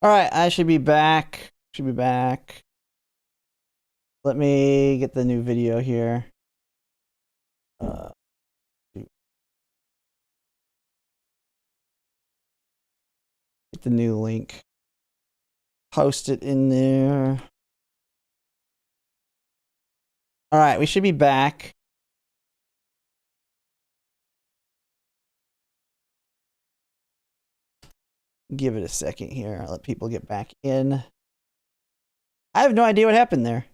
All right, I should be back. Should be back. Let me get the new video here. Get the new link. Post it in there. All right, we should be back. Give it a second here. I'll let people get back in. I have no idea what happened there.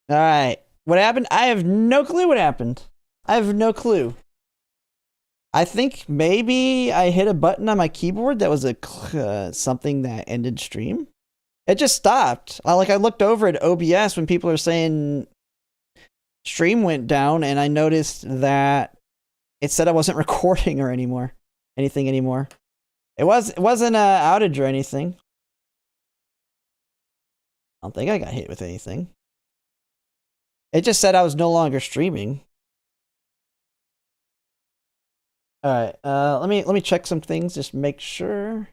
All right. What happened? I have no clue what happened. I have no clue. I think maybe I hit a button on my keyboard that was a something that ended stream. It just stopped. I looked over at OBS when people are saying stream went down, and I noticed that it said I wasn't recording or anything anymore. It wasn't an outage or anything. I don't think I got hit with anything. It just said I was no longer streaming. All right, let me check some things, just make sure.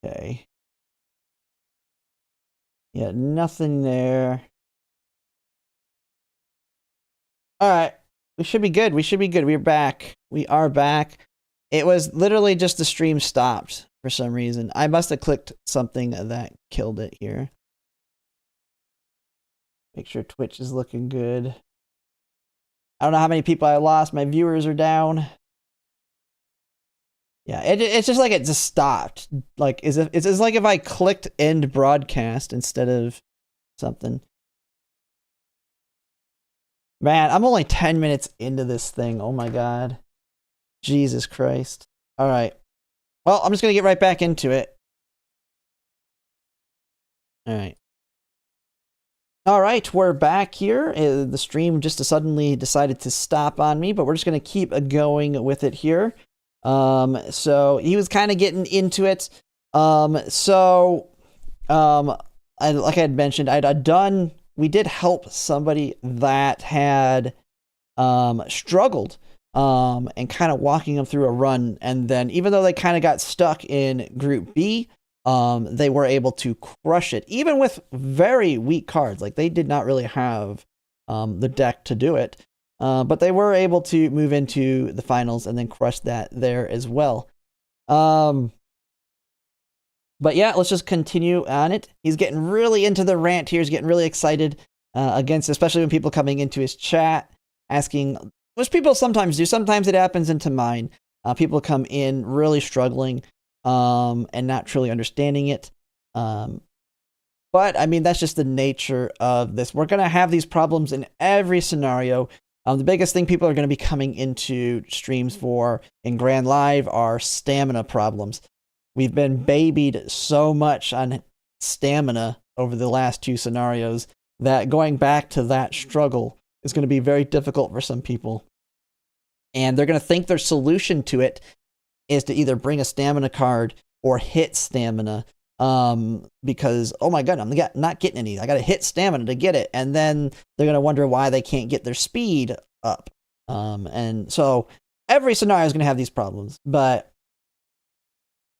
Okay. Yeah, nothing there. All right. We should be good. We should be good. We're back. We are back. It was literally just the stream stopped for some reason. I must have clicked something that killed it here. Make sure Twitch is looking good. I don't know how many people I lost. My viewers are down. Yeah, it's just like it just stopped. Like, it's like if I clicked end broadcast instead of something. Man, I'm only 10 minutes into this thing. Oh my god. Jesus Christ. All right. Well, I'm just going to get right back into it. All right. All right, we're back here. The stream just suddenly decided to stop on me, but we're just going to keep going with it here. So he was kind of getting into it. Like I had mentioned, we did help somebody that had struggled and kind of walking them through a run, and then even though they kind of got stuck in group B, they were able to crush it even with very weak cards. Like, they did not really have the deck to do it, but they were able to move into the finals and then crush that there as well. But yeah, let's just continue on it. He's getting really into the rant here. He's getting really excited especially when people coming into his chat asking, which people sometimes do. Sometimes it happens into mine. People come in really struggling and not truly understanding it. But I mean, that's just the nature of this. We're going to have these problems in every scenario. The biggest thing people are going to be coming into streams for in Grand Live are stamina problems. We've been babied so much on stamina over the last two scenarios that going back to that struggle is going to be very difficult for some people. And they're going to think their solution to it is to either bring a stamina card or hit stamina. Because, oh my god, I'm not getting any. I got to hit stamina to get it. And then they're going to wonder why they can't get their speed up. And so every scenario is going to have these problems. But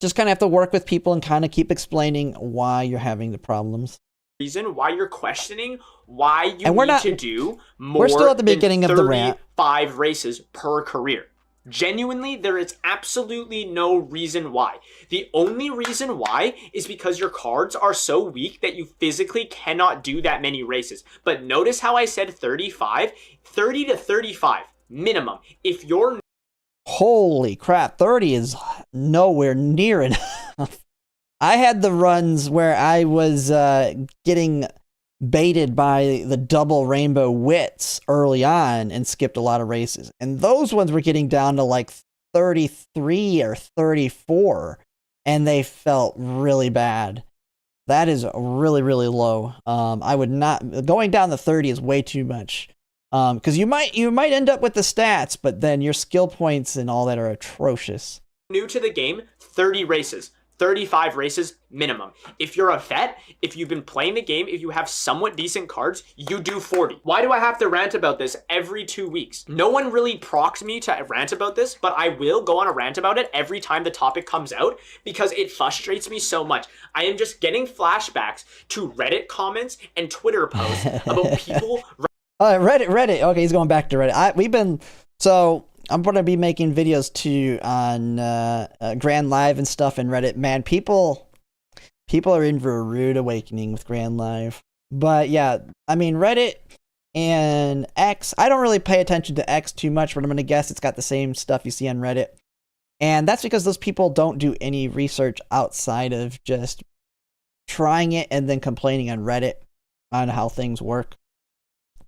just kind of have to work with people and kind of keep explaining why you're having the problems. Reason why you're questioning why you need to do more. We're still at the beginning of the rant. 35 races per career. Genuinely, there is absolutely no reason why. The only reason why is because your cards are so weak that you physically cannot do that many races. But notice how I said 35? 30 to 35 minimum. If you're... Holy crap, 30 is nowhere near enough. I had the runs where I was getting baited by the double rainbow wits early on and skipped a lot of races. And those ones were getting down to like 33 or 34, and they felt really bad. That is really, really low. I would not... Going down to 30 is way too much. Because you might end up with the stats, but then your skill points and all that are atrocious. New to the game, 30 races. 35 races minimum. If you're a vet, if you've been playing the game, if you have somewhat decent cards, you do 40. Why do I have to rant about this every 2 weeks? No one really procs me to rant about this, but I will go on a rant about it every time the topic comes out because it frustrates me so much. I am just getting flashbacks to Reddit comments and Twitter posts about people. Reddit. Okay, he's going back to Reddit. I'm going to be making videos too on Grand Live and stuff in Reddit. Man, people are in for a rude awakening with Grand Live. But yeah, I mean, Reddit and X, I don't really pay attention to X too much, but I'm going to guess it's got the same stuff you see on Reddit. And that's because those people don't do any research outside of just trying it and then complaining on Reddit on how things work.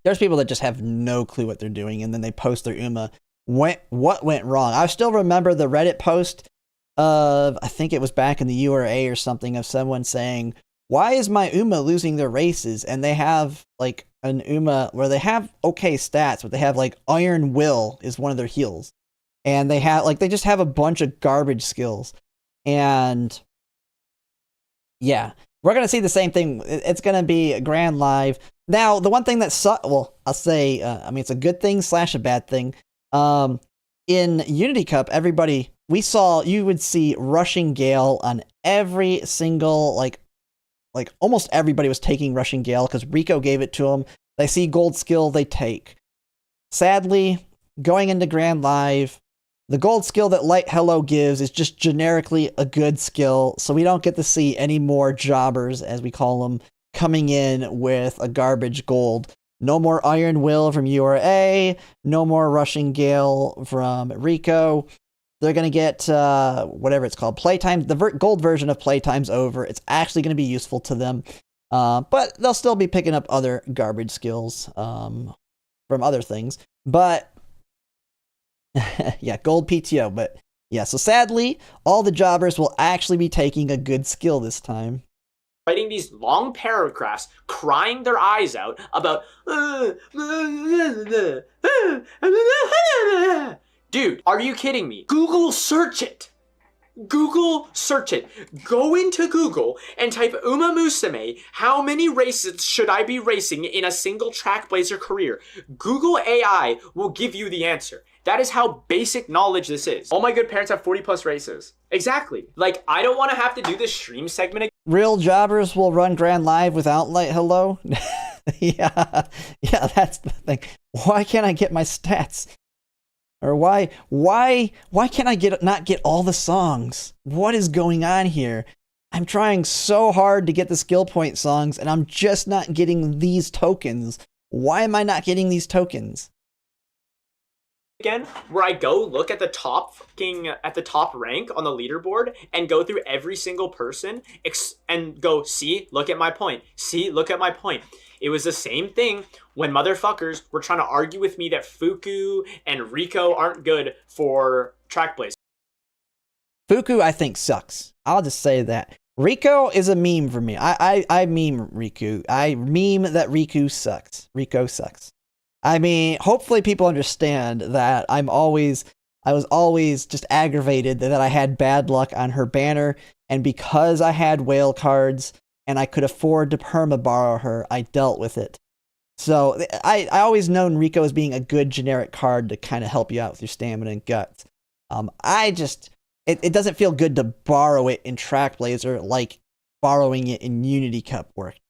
There's people that just have no clue what they're doing, and then they post their Uma. What went wrong? I still remember the Reddit post of, I think it was back in the URA or something, of someone saying, why is my Uma losing their races? And they have like an Uma where they have okay stats, but they have like Iron Will is one of their heals. And they just have a bunch of garbage skills. And yeah, we're going to see the same thing. It's going to be Grand Live. Now, the one thing that I'll say, it's a good thing / a bad thing. In Unity Cup, you would see Rushing Gale on every single, like almost everybody was taking Rushing Gale because Rico gave it to them. They see gold skill, they take. Sadly, going into Grand Live, the gold skill that Light Hello gives is just generically a good skill, so we don't get to see any more jobbers, as we call them, coming in with a garbage gold. No more Iron Will from URA. No more Rushing Gale from Rico. They're going to get whatever it's called. Playtime. The gold version of Playtime's over. It's actually going to be useful to them. But they'll still be picking up other garbage skills from other things. But, yeah, gold PTO. But, yeah, so sadly, all the jobbers will actually be taking a good skill this time. Writing these long paragraphs, crying their eyes out about, dude, are you kidding me? Google search it. Google search it. Go into Google and type Umamusume. How many races should I be racing in a single track blazer career? Google AI will give you the answer. That is how basic knowledge this is. All my good parents have 40 plus races. Exactly. Like, I don't want to have to do this stream segment again. Real jobbers will run Grand Live without Light Hello? Yeah, that's the thing. Why can't I get my stats? Or why can't I not get all the songs? What is going on here? I'm trying so hard to get the skill point songs, and I'm just not getting these tokens. Why am I not getting these tokens? Again, where I go look at the top rank on the leaderboard and go through every single person and go, see, look at my point. See, look at my point. It was the same thing when motherfuckers were trying to argue with me that Fuku and Rico aren't good for track plays. Fuku, I think, sucks. I'll just say that. Rico is a meme for me. I meme Riku. I meme that Riku sucks. Rico sucks. I mean, hopefully people understand that I was always just aggravated that I had bad luck on her banner, and because I had whale cards and I could afford to perma-borrow her, I dealt with it. So I always known Rico as being a good generic card to kind of help you out with your stamina and guts. It doesn't feel good to borrow it in Track Blazer like borrowing it in Unity Cup worked.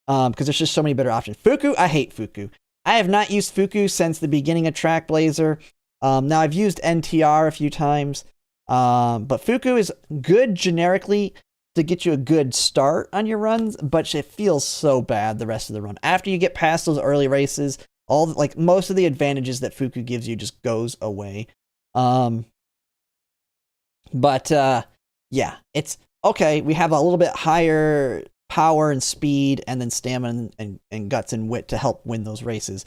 Because there's just so many better options. Fuku, I hate Fuku. I have not used Fuku since the beginning of Track Blazer. Now I've used NTR a few times. But Fuku is good generically to get you a good start on your runs, but it feels so bad the rest of the run. After you get past those early races, most of the advantages that Fuku gives you just goes away. Yeah, it's okay. We have a little bit higher power and speed, and then stamina and guts and wit to help win those races.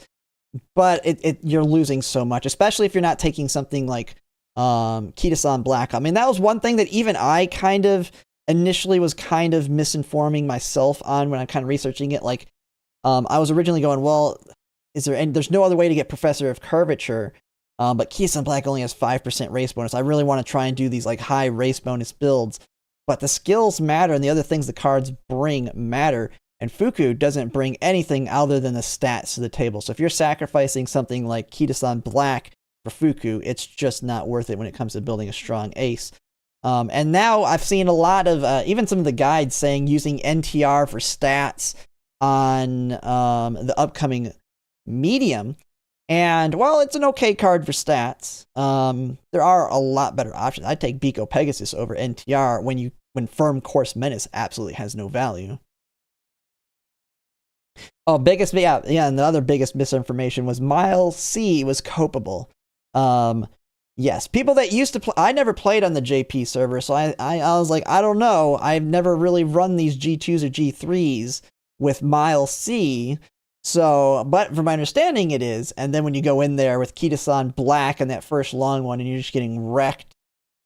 But you're losing so much, especially if you're not taking something like Kitasan Black. I mean, that was one thing that even I kind of initially was kind of misinforming myself on when I'm kind of researching it. Like, I was originally going, well, there's no other way to get Professor of Curvature. But Kisan Black only has 5% race bonus. I really want to try and do these like high race bonus builds. But the skills matter, and the other things the cards bring matter. And Fuku doesn't bring anything other than the stats to the table. So if you're sacrificing something like Kitasan Black for Fuku, it's just not worth it when it comes to building a strong ace. And now I've seen a lot of, even some of the guides saying using NTR for stats on the upcoming medium. And while it's an okay card for stats, there are a lot better options. I'd take Biko Pegasus over NTR when Firm Course Menace absolutely has no value. Oh, and the other biggest misinformation was Mile C was copable. Yes, people that used to play, I never played on the JP server, so I was like, I don't know. I've never really run these G2s or G3s with Mile C. So, but from my understanding it is, and then when you go in there with Kitasan Black and that first long one and you're just getting wrecked.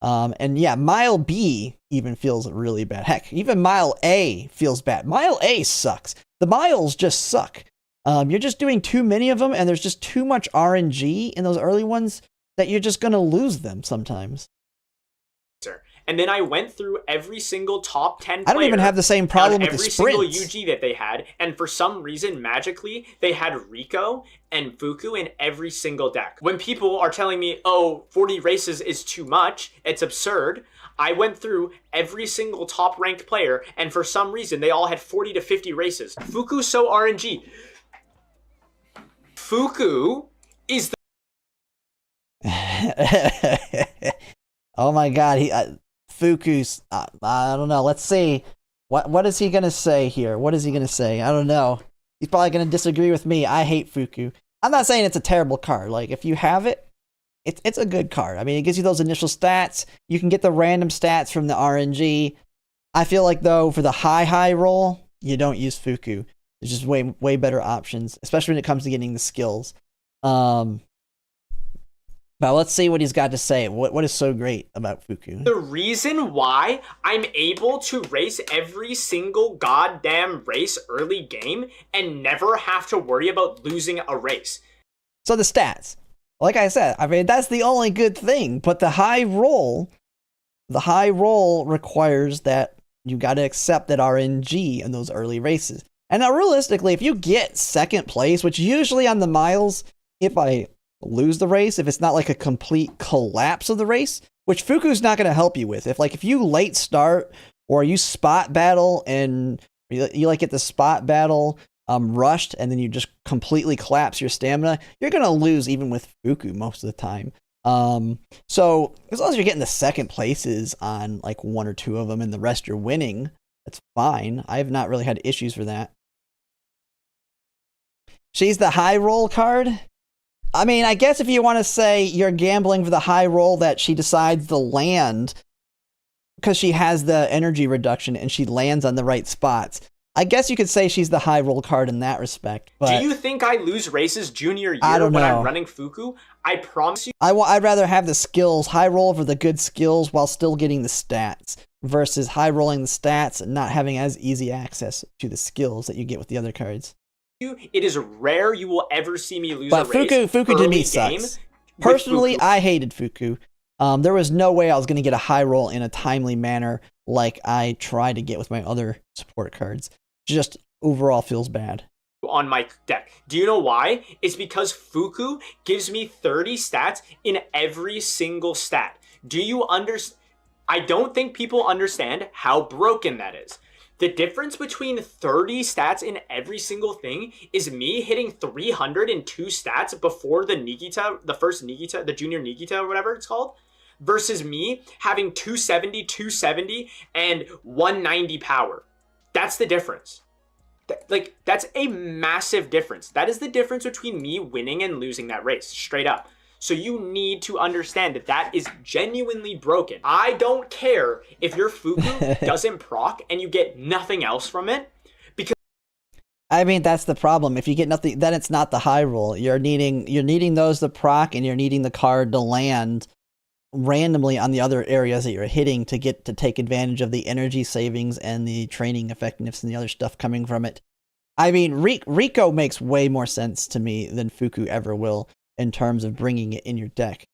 And yeah, Mile B even feels really bad. Heck, even Mile A feels bad. Mile A sucks. The miles just suck. You're just doing too many of them and there's just too much RNG in those early ones that you're just going to lose them sometimes. And then I went through every single top 10 player. I don't even have the same problem with the sprints. Every single UG that they had. And for some reason, magically, they had Rico and Fuku in every single deck. When people are telling me, oh, 40 races is too much, it's absurd. I went through every single top ranked player. And for some reason, they all had 40 to 50 races. Fuku's so RNG. Fuku is the... Oh my god, Fuku's, I don't know. Let's see. What is he going to say here? What is he going to say? I don't know. He's probably going to disagree with me. I hate Fuku. I'm not saying it's a terrible card. Like, if you have it, it's a good card. I mean, it gives you those initial stats. You can get the random stats from the RNG. I feel like, though, for the high roll, you don't use Fuku. There's just way better options, especially when it comes to getting the skills. But let's see what he's got to say. What is so great about Fuku? The reason why I'm able to race every single goddamn race early game and never have to worry about losing a race. So the stats. Like I said, I mean, that's the only good thing. But the high roll requires that you got to accept that RNG in those early races. And now realistically, if you get second place, which usually on the miles, if I lose the race, if it's not like a complete collapse of the race, which Fuku's not going to help you with. If you late start or you spot battle and you like get the spot battle rushed and then you just completely collapse your stamina, you're going to lose even with Fuku most of the time. So as long as you're getting the second places on like one or two of them and the rest you're winning, that's fine. I have not really had issues for that. She's the high roll card. I mean, I guess if you want to say you're gambling for the high roll that she decides to land because she has the energy reduction and she lands on the right spots, I guess you could say she's the high roll card in that respect. But do you think I lose races junior year when I'm running Fuku? I promise you. I'd rather have the skills, high roll for the good skills while still getting the stats versus high rolling the stats and not having as easy access to the skills that you get with the other cards. It is rare you will ever see me lose but a race. Fuku to me sucks. Personally, I hated Fuku. There was no way I was going to get a high roll in a timely manner like I tried to get with my other support cards. Just overall feels bad. On my deck. Do you know why? It's because Fuku gives me 30 stats in every single stat. Do you understand? I don't think people understand how broken that is. The difference between 30 stats in every single thing is me hitting 302 stats before the Nigita, the first Nigita, the junior Nigita or whatever it's called, versus me having 270, 270, and 190 power. That's the difference. That's a massive difference. That is the difference between me winning and losing that race, straight up. So you need to understand that is genuinely broken. I don't care if your Fuku doesn't proc and you get nothing else from it. Because I mean, that's the problem. If you get nothing, then it's not the high roll. You're needing those to proc and you're needing the card to land randomly on the other areas that you're hitting to take advantage of the energy savings and the training effectiveness and the other stuff coming from it. I mean, Rico makes way more sense to me than Fuku ever will in terms of bringing it in your deck.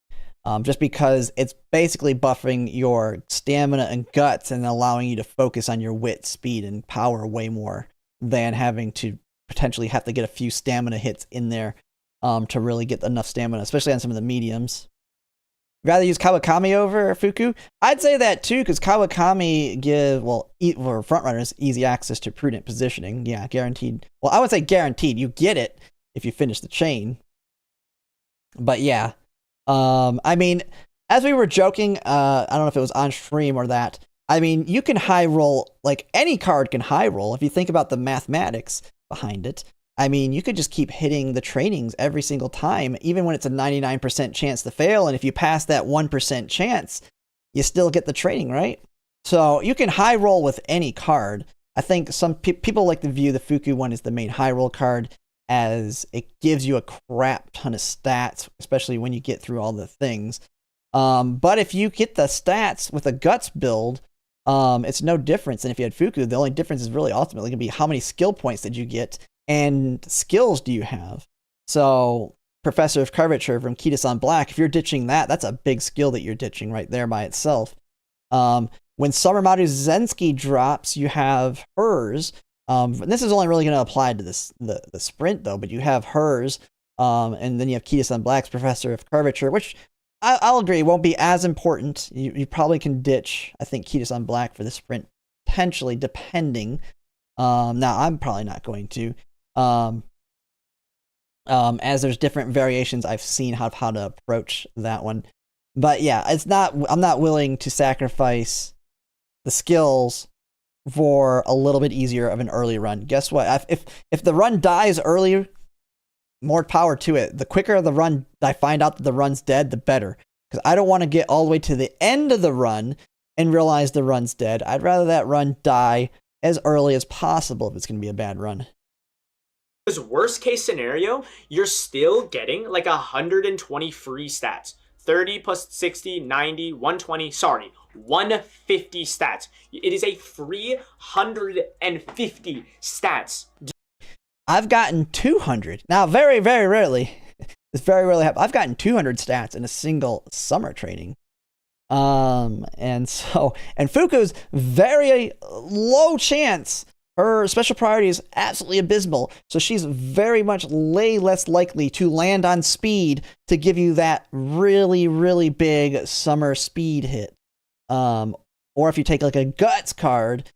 Just because it's basically buffing your stamina and guts and allowing you to focus on your wit, speed, and power way more than having to potentially have to get a few stamina hits in there to really get enough stamina, especially on some of the mediums. Rather use Kawakami over Fuku? I'd say that too, because Kawakami give, well, for frontrunners, easy access to prudent positioning. Yeah, guaranteed. Well, I would say guaranteed. You get it if you finish the chain. But yeah. I mean, as we were joking, I don't know if it was on stream or that. I mean, you can high roll, like any card can high roll if you think about the mathematics behind it. I mean, you could just keep hitting the trainings every single time, even when it's a 99% chance to fail. And if you pass that 1% chance, you still get the training, right? So you can high roll with any card. I think some people like to view the Fuku one as the main high roll card, as it gives you a crap ton of stats, especially when you get through all the things. But if you get the stats with a guts build, it's no difference than if you had Fuku. The only difference is really ultimately going to be how many skill points did you get and skills do you have. So Professor of Curvature from Kitas Black, if you're ditching that, that's a big skill that you're ditching right there by itself. When Summer Maru Zensky drops, you have hers. This is only really going to apply to the sprint though, but you have hers, and then you have Kitas Black's Professor of Curvature, which I'll agree won't be as important. You probably can ditch, I think, Kitas Black for the sprint, potentially, depending. Now, I'm probably not going to. As there's different variations I've seen how to approach that one. But yeah, I'm not willing to sacrifice the skills for a little bit easier of an early run. Guess what? If the run dies early, more power to it. The quicker the run I find out that the run's dead, the better. Because I don't want to get all the way to the end of the run and realize the run's dead. I'd rather that run die as early as possible if it's going to be a bad run. Because worst case scenario, you're still getting like 120 free stats. 30 plus 60, 90, 120, 150 stats. It is a free 150 stats. I've gotten 200. Now, very, very rarely, it's very rarely happened. I've gotten 200 stats in a single summer training. And Fuku's very low chance. Her special priority is absolutely abysmal, so she's very much less likely to land on speed to give you that really, really big summer speed hit. Or if you take like a guts card,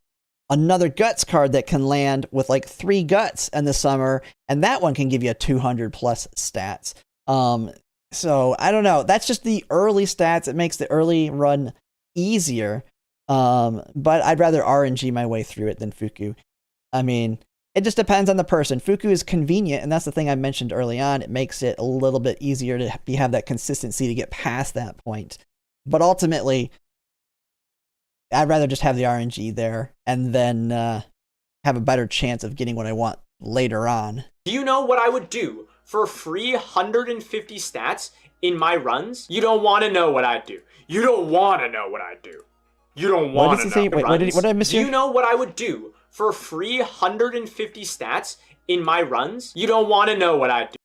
another guts card that can land with like 3 guts in the summer, and that one can give you 200 plus stats. So I don't know. That's just the early stats. It makes the early run easier. But I'd rather RNG my way through it than Fuku. I mean, it just depends on the person. Fuku is convenient, and that's the thing I mentioned early on. It makes it a little bit easier to have that consistency to get past that point. But ultimately, I'd rather just have the RNG there and then have a better chance of getting what I want later on. Do you know what I would do for free 150 stats in my runs? You don't want to know what I'd do. You don't want to know what I'd do. You don't want to know. Wait, what did I miss here? Do you know what I would do for free 150 stats in my runs? You don't want to know what I'd do.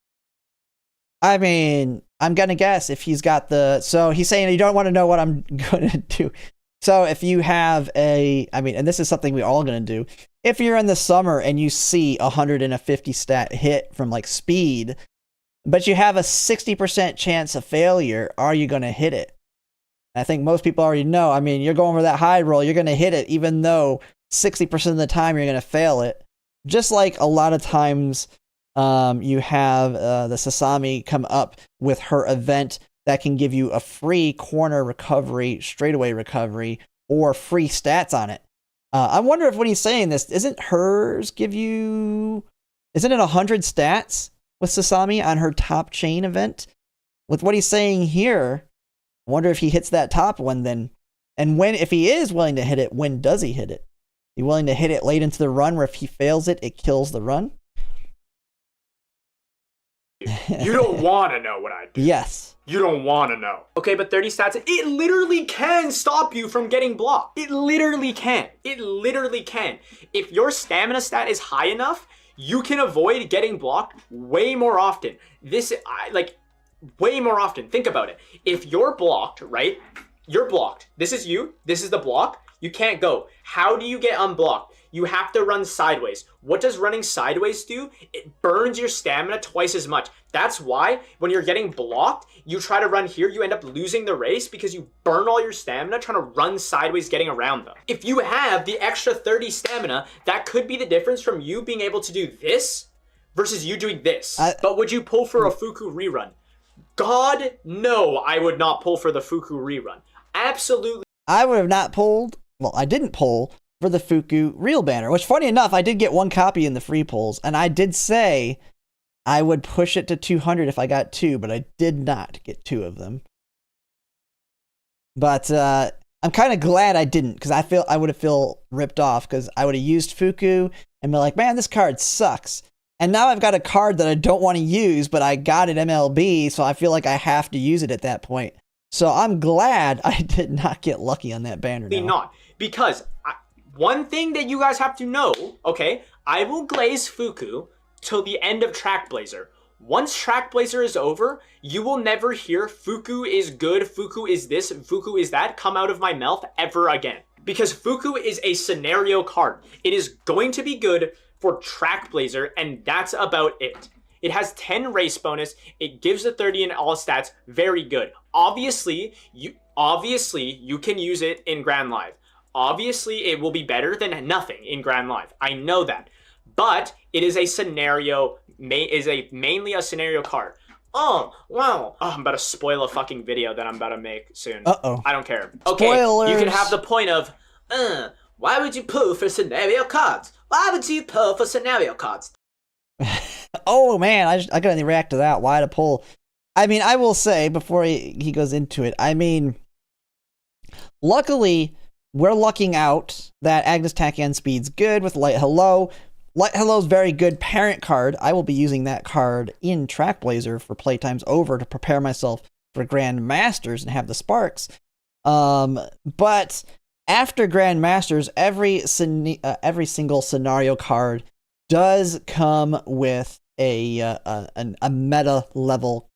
I mean, I'm going to guess if he's got so he's saying you don't want to know what I'm going to do. So if you have and this is something we're all going to do. If you're in the summer and you see 150 stat hit from like speed, but you have a 60% chance of failure, are you going to hit it? I think most people already know. I mean, you're going for that high roll, you're going to hit it, even though 60% of the time you're going to fail it. Just like a lot of times you have the Sasami come up with her event that can give you a free corner recovery, straightaway recovery, or free stats on it. I wonder if when he's saying this, isn't it 100 stats with Sasami on her top chain event? With what he's saying here, I wonder if he hits that top one then. And if he is willing to hit it, when does he hit it? He willing to hit it late into the run where if he fails it, it kills the run? You don't want to know what I do. Yes. You don't want to know. Okay, but 30 stats, it literally can stop you from getting blocked. It literally can. It literally can. If your stamina stat is high enough, you can avoid getting blocked way more often. Way more often. Think about it. If you're blocked, right? You're blocked. This is you. This is the block. You can't go. How do you get unblocked? You have to run sideways. What does running sideways do? It burns your stamina twice as much. That's why when you're getting blocked, you try to run here, you end up losing the race because you burn all your stamina trying to run sideways getting around them. If you have the extra 30 stamina, that could be the difference from you being able to do this versus you doing this. But would you pull for a Fuku rerun? God, no, I would not pull for the Fuku rerun. Absolutely. I would have not pulled, well, I didn't pull for the Fuku real banner, which funny enough, I did get one copy in the free pulls, and I did say I would push it to 200 if I got 2, but I did not get 2 of them. But I'm kind of glad I didn't, because I would have felt ripped off, because I would have used Fuku and be like, man, this card sucks. And now I've got a card that I don't want to use, but I got it MLB, so I feel like I have to use it at that point. So I'm glad I did not get lucky on that banner now. Not, because one thing that you guys have to know, okay, I will glaze Fuku till the end of Track Blazer. Once Track Blazer is over, you will never hear Fuku is good, Fuku is this, Fuku is that come out of my mouth ever again. Because Fuku is a scenario card. It is going to be good for Track Blazer, and that's about it. It has 10 race bonus. It gives a 30 in all stats. Very good. Obviously, you can use it in Grand Live. Obviously, it will be better than nothing in Grand Live. I know that. But it is a scenario, mainly a scenario card. Oh, wow. Oh, I'm about to spoil a fucking video that I'm about to make soon. Uh-oh. I don't care. Okay, Spoilers. You can have the point of, why would you pull for scenario cards? Why would you pull for scenario cards? Oh, man, I gotta react to that. Why to pull? I mean, I will say, before he goes into it, I mean, luckily, we're lucking out that Agnes Tachyon speed's good with Light Hello. Light Hello's very good parent card. I will be using that card in Track Blazer for playtimes over to prepare myself for Grand Masters and have the sparks. But after Grand Masters, every single scenario card does come with a meta level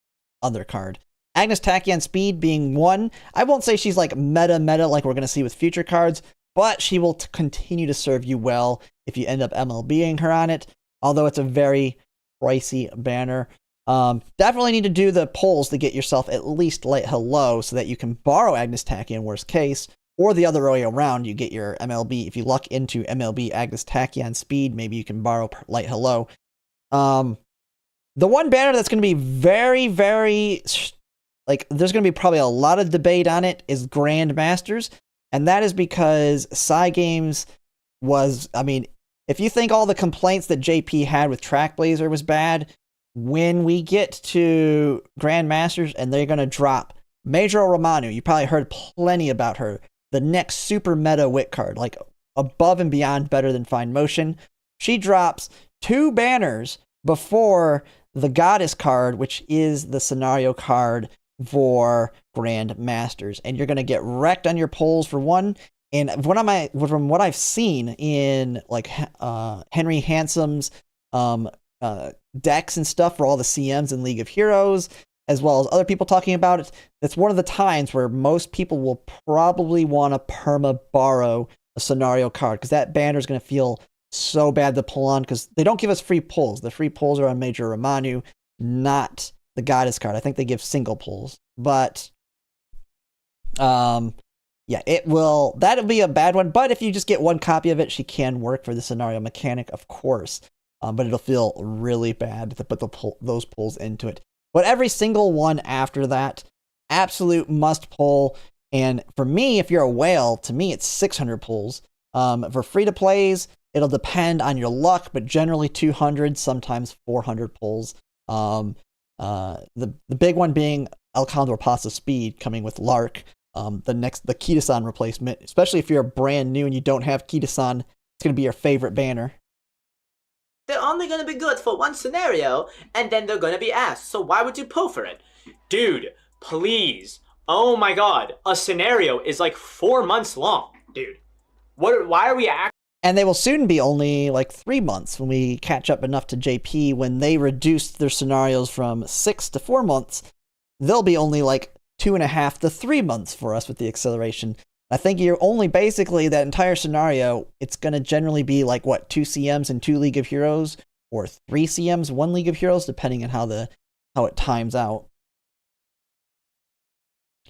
other card. Agnes Tachyon speed being one. I won't say she's like meta like we're going to see with future cards, but she will continue to serve you well if you end up MLBing her on it, although it's a very pricey banner. Definitely need to do the pulls to get yourself at least Light Hello so that you can borrow Agnes Tachyon worst case, or the other way around, you get your MLB. If you luck into MLB Agnes Tachyon speed, maybe you can borrow Light Hello. The one banner that's going to be very, very, like, there's going to be probably a lot of debate on it is Grand Masters, and that is because Cygames was, I mean, if you think all the complaints that JP had with Track Blazer was bad, when we get to Grand Masters and they're going to drop Major Romano, you probably heard plenty about her, the next super meta wit card, like above and beyond better than Fine Motion. She drops 2 banners before the Goddess card, which is the scenario card for Grand Masters, and you're going to get wrecked on your polls for one. And from what I've seen in like Henry Handsome's decks and stuff for all the CMs in League of Heroes, as well as other people talking about it, that's one of the times where most people will probably want to perma borrow a scenario card, because that banner is going to feel so bad to pull on, because they don't give us free pulls. The free pulls are on Major Romanu, not the Goddess card. I think they give single pulls, but yeah, that'll be a bad one. But if you just get one copy of it, she can work for the scenario mechanic, of course. But it'll feel really bad to put those pulls into it. But every single one after that, absolute must pull. And for me, if you're a whale, to me it's 600 pulls. For free to plays, it'll depend on your luck, but generally 200, sometimes 400 pulls. The big one being El Condor Pasta Speed coming with Lark. The Kitasan replacement, especially if you're brand new and you don't have Kitasan, it's going to be your favorite banner. They're only going to be good for one scenario, and then they're going to be ass, so why would you pull for it? Dude, please. Oh my god, a scenario is like 4 months long, dude. Why are we And they will soon be only like 3 months when we catch up enough to JP. When they reduced their scenarios from 6 to 4 months, they'll be only like 2.5 to 3 months for us with the acceleration. I think you're only basically that entire scenario, it's going to generally be like, what, 2 CMs and 2 League of Heroes, or 3 CMs, 1 League of Heroes, depending on how it times out.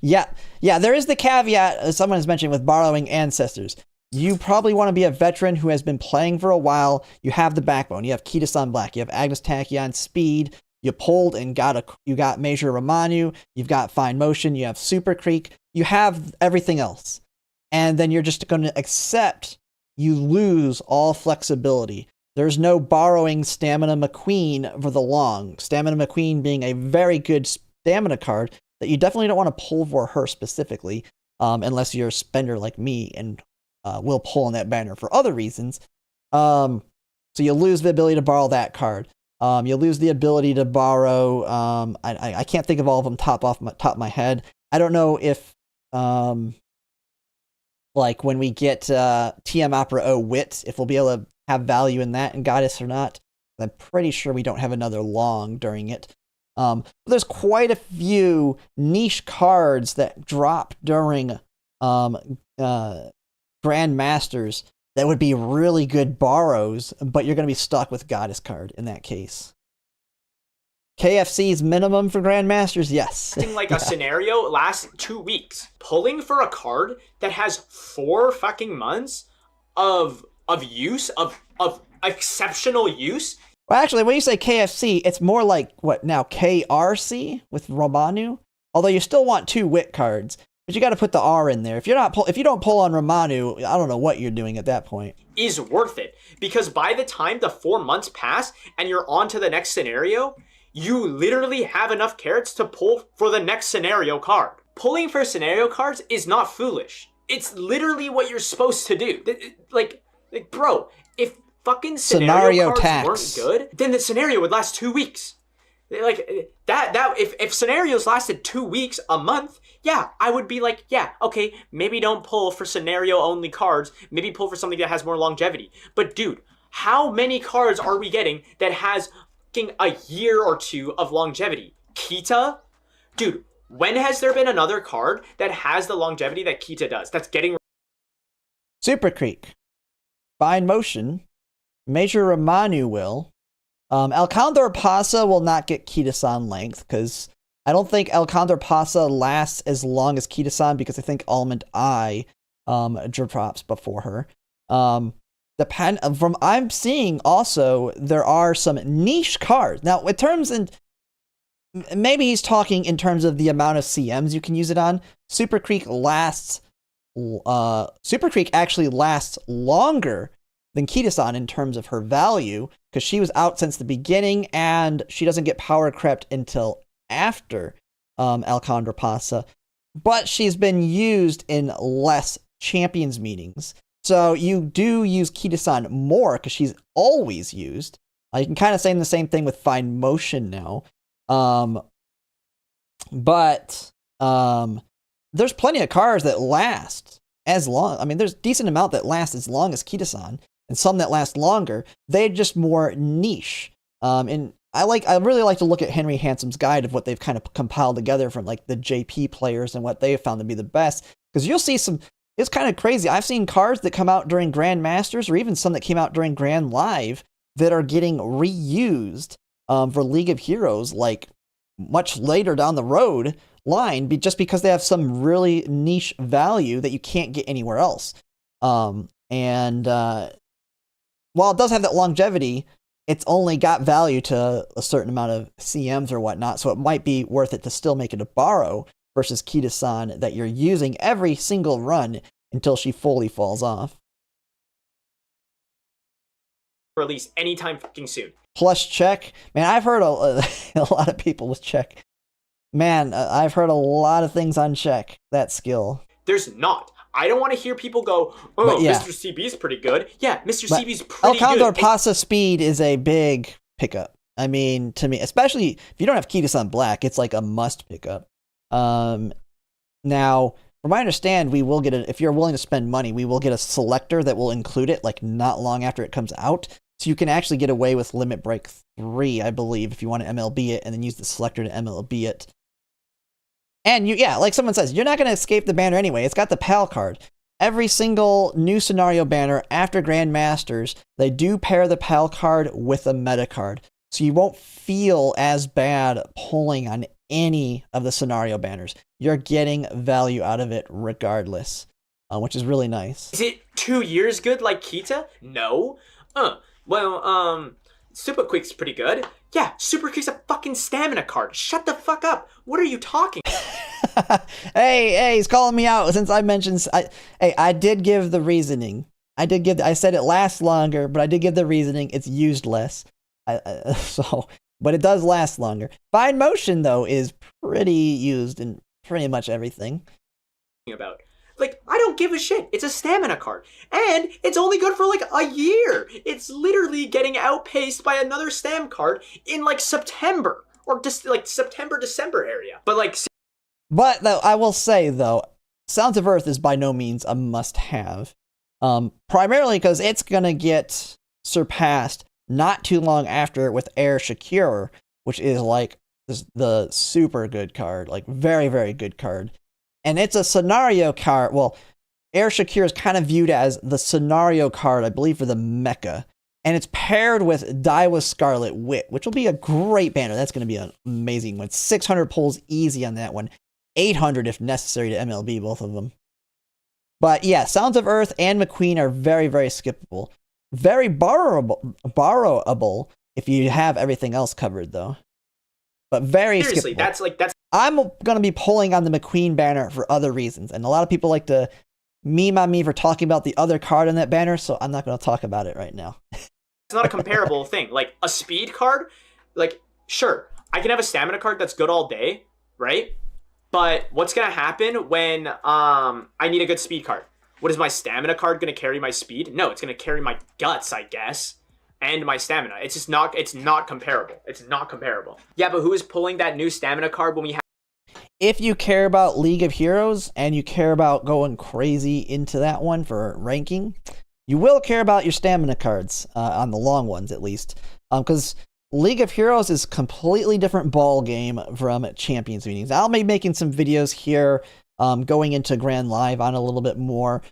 Yeah, there is the caveat, as someone has mentioned, with borrowing ancestors. You probably want to be a veteran who has been playing for a while. You have the backbone. You have Kita-san Black. You have Agnes Tachyon Speed. You pulled and you got Major Romanu. You've got Fine Motion. You have Super Creek. You have everything else. And then you're just going to accept you lose all flexibility. There's no borrowing Stamina McQueen for the long. Stamina McQueen being a very good stamina card that you definitely don't want to pull for her specifically, unless you're a spender like me and will pull on that banner for other reasons. So you'll lose the ability to borrow that card. You'll lose the ability to borrow. I can't think of all of them top of my head. I don't know if like when we get TM Opera O Wit, if we'll be able to have value in that in Goddess or not. I'm pretty sure we don't have another long during it. But there's quite a few niche cards that drop during Grandmasters that would be really good borrows, but you're going to be stuck with Goddess card in that case. KFC's minimum for Grandmasters, yes. Like a scenario lasts 2 weeks. Pulling for a card that has 4 fucking months of use, of exceptional use. Well, actually, when you say KFC, it's more like, what now, KRC with Romanu? Although you still want 2 wit cards, but you got to put the R in there. If you don't pull on Romanu, I don't know what you're doing at that point. Is worth it, because by the time the 4 months pass and you're on to the next scenario, you literally have enough carrots to pull for the next scenario card. Pulling for scenario cards is not foolish. It's literally what you're supposed to do. Like bro, if fucking scenario cards tax weren't good, then the scenario would last 2 weeks. Like that if scenarios lasted 2 weeks, a month, yeah, I would be like, yeah, okay, maybe don't pull for scenario only cards, maybe pull for something that has more longevity. But dude, how many cards are we getting that has fucking a year or 2 of longevity? Kita? Dude, when has there been another card that has the longevity that Kita does? That's getting Super Creek, Fine Motion, Major Romanu will. Alcandor Pasa will not get Kita-san length, because I don't think Alcandor Pasa lasts as long as Kita-san, because I think Almond Eye drops before her. From I'm seeing also, there are some niche cards. Now, in terms, and maybe he's talking in terms of the amount of CMs you can use it on. Super Creek actually lasts longer than Kita-san in terms of her value, because she was out since the beginning, and she doesn't get power crept until after Alcandor Pasa. But she's been used in less champions meetings. So you do use Kita-san more, because she's always used. You can kind of say the same thing with Fine Motion now. But there's plenty of cards that last as long. I mean, there's a decent amount that last as long as Kita-san, and some that last longer. They're just more niche. And I really like to look at Henry Handsome's guide of what they've kind of compiled together from like the JP players and what they have found to be the best. Because you'll see it's kind of crazy. I've seen cards that come out during Grand Masters, or even some that came out during Grand Live, that are getting reused for League of Heroes, like much later down the road line, just because they have some really niche value that you can't get anywhere else. And while it does have that longevity, it's only got value to a certain amount of CMs or whatnot, so it might be worth it to still make it a borrow versus Kita-san that you're using every single run until she fully falls off. Release anytime fucking soon. Plus check. Man, I've heard a lot of people with check. Man, I've heard a lot of things on check, that skill. There's not. I don't want to hear people go, oh, yeah. Mr. CB's pretty good. Yeah, Mr. CB's pretty good. Alcandor Pasa speed is a big pickup. I mean, to me, especially if you don't have Kita-san Black, it's like a must pickup. Now, from what I understand, we will get if you're willing to spend money, we will get a selector that will include it, like not long after it comes out. So you can actually get away with Limit Break 3, I believe, if you want to MLB it and then use the selector to MLB it. And like someone says, you're not going to escape the banner anyway. It's got the PAL card. Every single new scenario banner after Grandmasters, they do pair the PAL card with a meta card. So you won't feel as bad pulling on any of the scenario banners. You're getting value out of it regardless, which is really nice. Is it 2 years good like Kita? No. Super Quick's pretty good. Yeah, Super Quick's a fucking stamina card. Shut the fuck up. What are you talking? Hey, he's calling me out since I mentioned. I did give the reasoning. I said it lasts longer, but I did give the reasoning. It's used less. But it does last longer. Fine Motion though is pretty used in pretty much everything. About. Like, I don't give a shit. It's a stamina card. And it's only good for like a year. It's literally getting outpaced by another stam card in like September. Or just like September, December area. But though, I will say though, Sounds of Earth is by no means a must-have. Primarily because it's gonna get surpassed not too long after with Air Shakir, which is like the super good card. Like very, very good card. And it's a scenario card. Well, Air Shakir is kind of viewed as the scenario card, I believe, for the mecha. And it's paired with Daiwa Scarlet Wit, which will be a great banner. That's going to be an amazing one. 600 pulls easy on that one. 800 if necessary to MLB, both of them. But yeah, Sounds of Earth and McQueen are very, very skippable. Very borrowable if you have everything else covered, though. But very seriously, skippable. that's I'm going to be pulling on the McQueen banner for other reasons. And a lot of people like to meme on me for talking about the other card in that banner, so I'm not going to talk about it right now. It's not a comparable thing. Like, a speed card, like, sure, I can have a stamina card that's good all day, right? But what's going to happen when I need a good speed card? What is my stamina card going to carry my speed? No, it's going to carry my guts, I guess. And my stamina. It's not comparable. It's not comparable. Yeah, but who is pulling that new stamina card when we have... If you care about League of Heroes and you care about going crazy into that one for ranking, you will care about your stamina cards, on the long ones at least. Because League of Heroes is a completely different ball game from Champions Meetings. I'll be making some videos here going into Grand Live on a little bit more,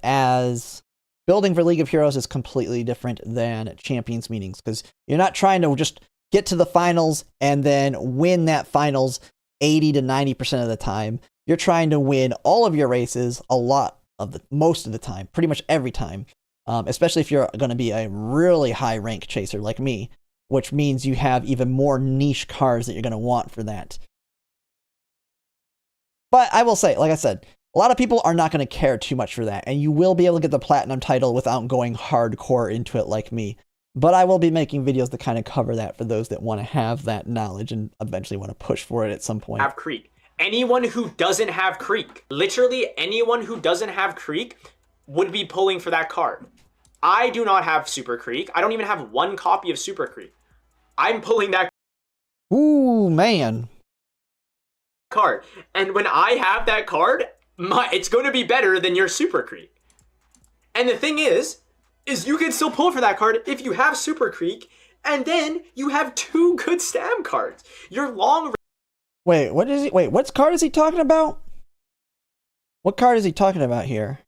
as building for League of Heroes is completely different than Champions Meetings, because you're not trying to just get to the finals and then win that finals 80 to 90% of the time. You're trying to win all of your races most of the time, pretty much every time, especially if you're going to be a really high rank chaser like me, which means you have even more niche cards that you're going to want for that. But I will say, like I said, a lot of people are not going to care too much for that, and you will be able to get the platinum title without going hardcore into it like me. But I will be making videos to kind of cover that for those that want to have that knowledge and eventually want to push for it at some point. Have Creek. Anyone who doesn't have Creek, literally anyone who doesn't have Creek would be pulling for that card. I do not have Super Creek. I don't even have one copy of Super Creek. I'm pulling that Ooh, man. card. And when I have that card, it's going to be better than your Super Creek. And the thing is you can still pull for that card if you have Super Creek, and then you have 2 good stam cards. Your long... Wait, what card is he talking about? What card is he talking about here?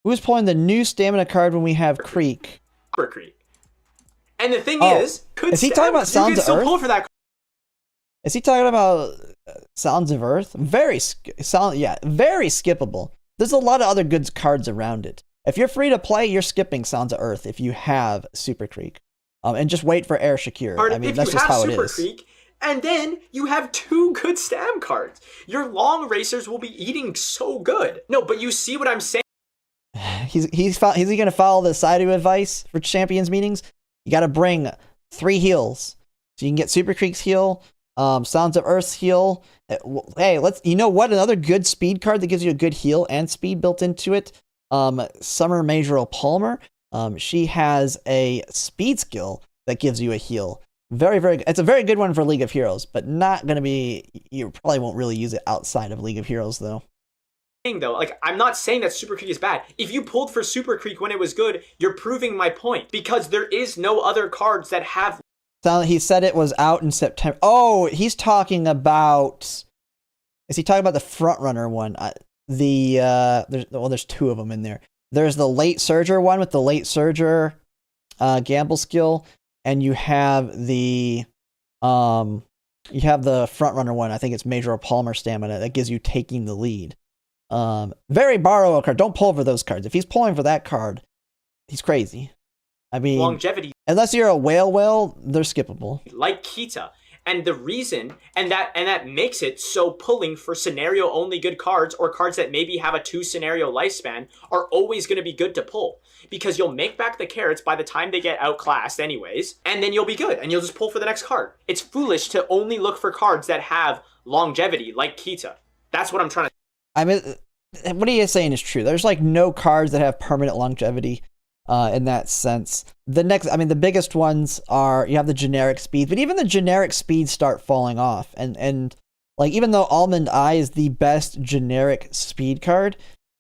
Who's pulling the new stamina card when we have Creek? Super Creek. And the thing is he talking about Sounds of Earth? You can still pull for that card. Is he talking about Sounds of Earth? Very skippable. There's a lot of other good cards around it. If you're free to play, you're skipping Sounds of Earth if you have Super Creek. And just wait for Air Shakir. I mean, that's just how it is. Creek, and then you have 2 good stam cards. Your long racers will be eating so good. No, but you see what I'm saying? Is he going to follow the Saidu advice for Champions Meetings? You got to bring 3 heals. So you can get Super Creek's heal, Sounds of Earth's heal. Hey, you know what? Another good speed card that gives you a good heal and speed built into it. Summer Major Palmer. She has a speed skill that gives you a heal. Very, very. It's a very good one for League of Heroes, but not going to be. You probably won't really use it outside of League of Heroes, though. Though, like, I'm not saying that Super Creek is bad. If you pulled for Super Creek when it was good, you're proving my point, because there is no other cards that have. So he said it was out in September. Oh, he's talking about. Is he talking about the front runner one? There's two of them in there. There's the late surger one with the late surger gamble skill, and you have the front runner one. I think it's Major Palmer stamina that gives you taking the lead. Very borrow a card. Don't pull for those cards. If he's pulling for that card, he's crazy. I mean, longevity. Unless you're a whale, they're skippable. Like Kita. And the reason, and that makes it so pulling for scenario only good cards, or cards that maybe have a 2 scenario lifespan, are always going to be good to pull, because you'll make back the carrots by the time they get outclassed anyways, and then you'll be good and you'll just pull for the next card. It's foolish to only look for cards that have longevity like Kita. That's what I'm trying to. I mean, what he is saying is true. There's like no cards that have permanent longevity. In that sense, the biggest ones are, you have the generic speed, but even the generic speeds start falling off. And like, even though Almond Eye is the best generic speed card,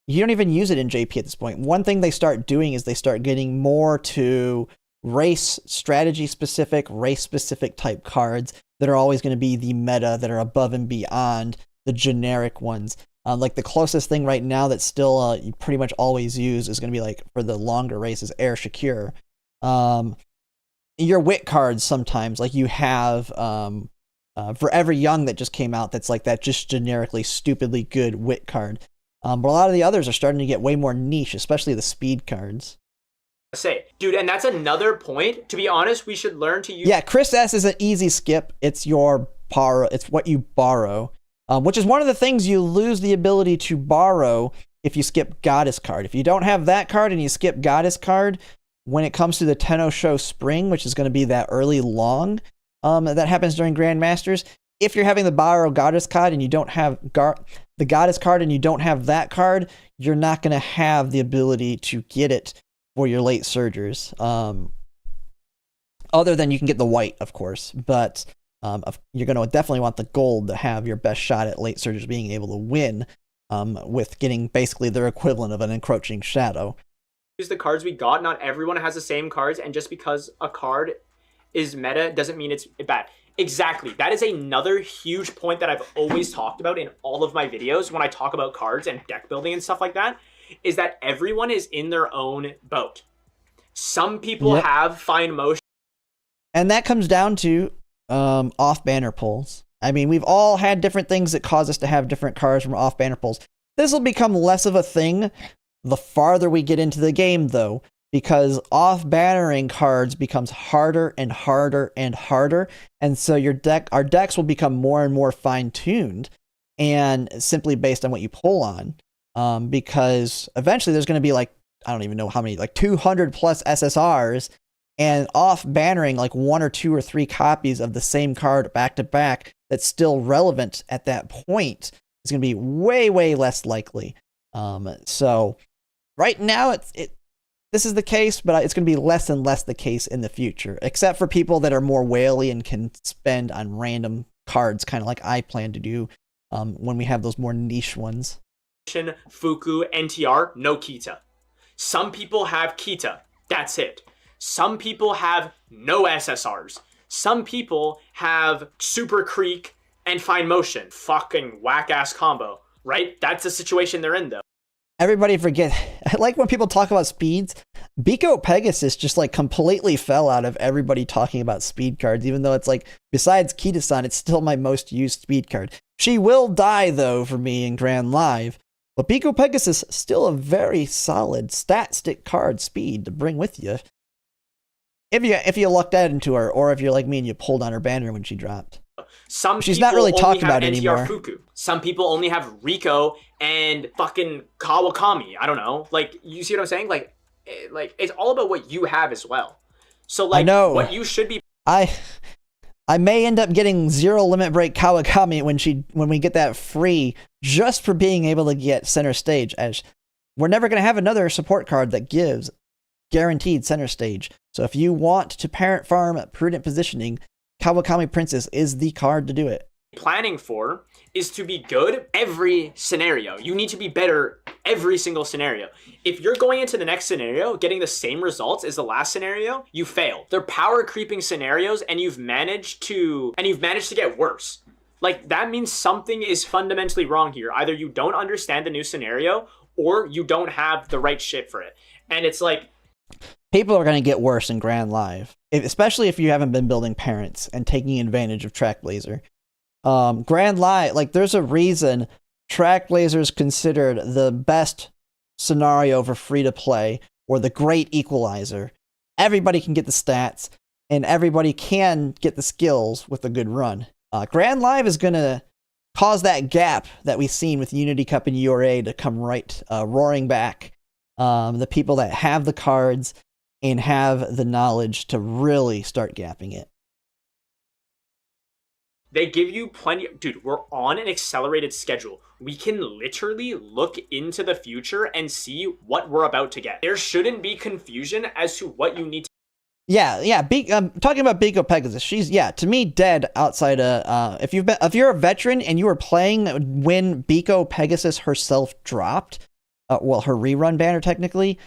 you don't even use it in JP at this point. One thing they start doing is they start getting more to race strategy specific, race specific type cards that are always going to be the meta, that are above and beyond the generic ones. Like the closest thing right now that still you pretty much always use is going to be, like, for the longer races, Air Shakir. Your wit cards sometimes, like you have Forever Young that just came out, that's like that just generically stupidly good wit card. But a lot of the others are starting to get way more niche, especially the speed cards. Say, dude, and that's another point. To be honest, we should learn to use. Yeah, Chris S is an easy skip. It's your borrow. It's what you borrow. Which is one of the things you lose the ability to borrow if you skip Goddess card. If you don't have that card and you skip Goddess card, when it comes to the Tenno Show Spring, which is going to be that early long that happens during Grandmasters, if you're having the borrow Goddess card and you don't have the Goddess card and you don't have that card, you're not going to have the ability to get it for your late surgers. Other than you can get the white, of course, but you're going to definitely want the gold to have your best shot at late surgers being able to win with getting basically their equivalent of an encroaching shadow. Use the cards we got. Not everyone has the same cards, and just because a card is meta doesn't mean it's bad. Exactly. That is another huge point that I've always talked about in all of my videos when I talk about cards and deck building and stuff like that, is that everyone is in their own boat. Some people have fine motion. And that comes down to off banner pulls. I mean, we've all had different things that cause us to have different cards from off banner pulls. This will become less of a thing the farther we get into the game, though, because off bannering cards becomes harder and harder and harder, and so our decks will become more and more fine tuned, and simply based on what you pull on, because eventually there's going to be, like, I don't even know how many, like 200 plus SSRs. And off bannering like 1 or 2 or 3 copies of the same card back to back that's still relevant at that point is going to be way, way less likely. So right now this is the case, but it's going to be less and less the case in the future, except for people that are more whaley and can spend on random cards, kind of like I plan to do when we have those more niche ones. Fuku, NTR, no Kita. Some people have Kita. That's it. Some people have no SSRs. Some people have Super Creek and Fine Motion. Fucking whack-ass combo, right? That's the situation they're in, though. Everybody forget, like when people talk about speeds, Biko Pegasus just like completely fell out of everybody talking about speed cards, even though it's like, besides Kita-san, it's still my most used speed card. She will die, though, for me in Grand Live. But Biko Pegasus, still a very solid stat stick card speed to bring with you. If you lucked out into her, or if you're like me and you pulled on her banner when she dropped. She's not really talked about anymore. Fuku. Some people only have Rico and fucking Kawakami. I don't know. Like, you see what I'm saying? Like it's all about what you have as well. So like, what you should be. I may end up getting Zero Limit Break Kawakami when we get that free, just for being able to get center stage, as we're never going to have another support card that gives guaranteed center stage. So if you want to parent farm Prudent Positioning, Kawakami Princess is the card to do it. Planning for is to be good every scenario. You need to be better every single scenario. If you're going into the next scenario getting the same results as the last scenario, you fail. They're power creeping scenarios, and you've managed to get worse. Like, that means something is fundamentally wrong here. Either you don't understand the new scenario, or you don't have the right shit for it. And it's like, people are going to get worse in Grand Live, especially if you haven't been building parents and taking advantage of Trackblazer. Grand Live, like, there's a reason Trackblazer is considered the best scenario for free to play, or the great equalizer. Everybody can get the stats, and everybody can get the skills with a good run. Grand Live is going to cause that gap that we've seen with Unity Cup and URA to come roaring back. The people that have the cards and have the knowledge to really start gapping it. they give you plenty. Dude, we're on an accelerated schedule. We can literally look into the future and see what we're about to get. There shouldn't be confusion as to what you need to. Yeah. Talking about Biko Pegasus, she's to me dead outside of if you're a veteran and you were playing when Biko Pegasus herself dropped, her rerun banner technically,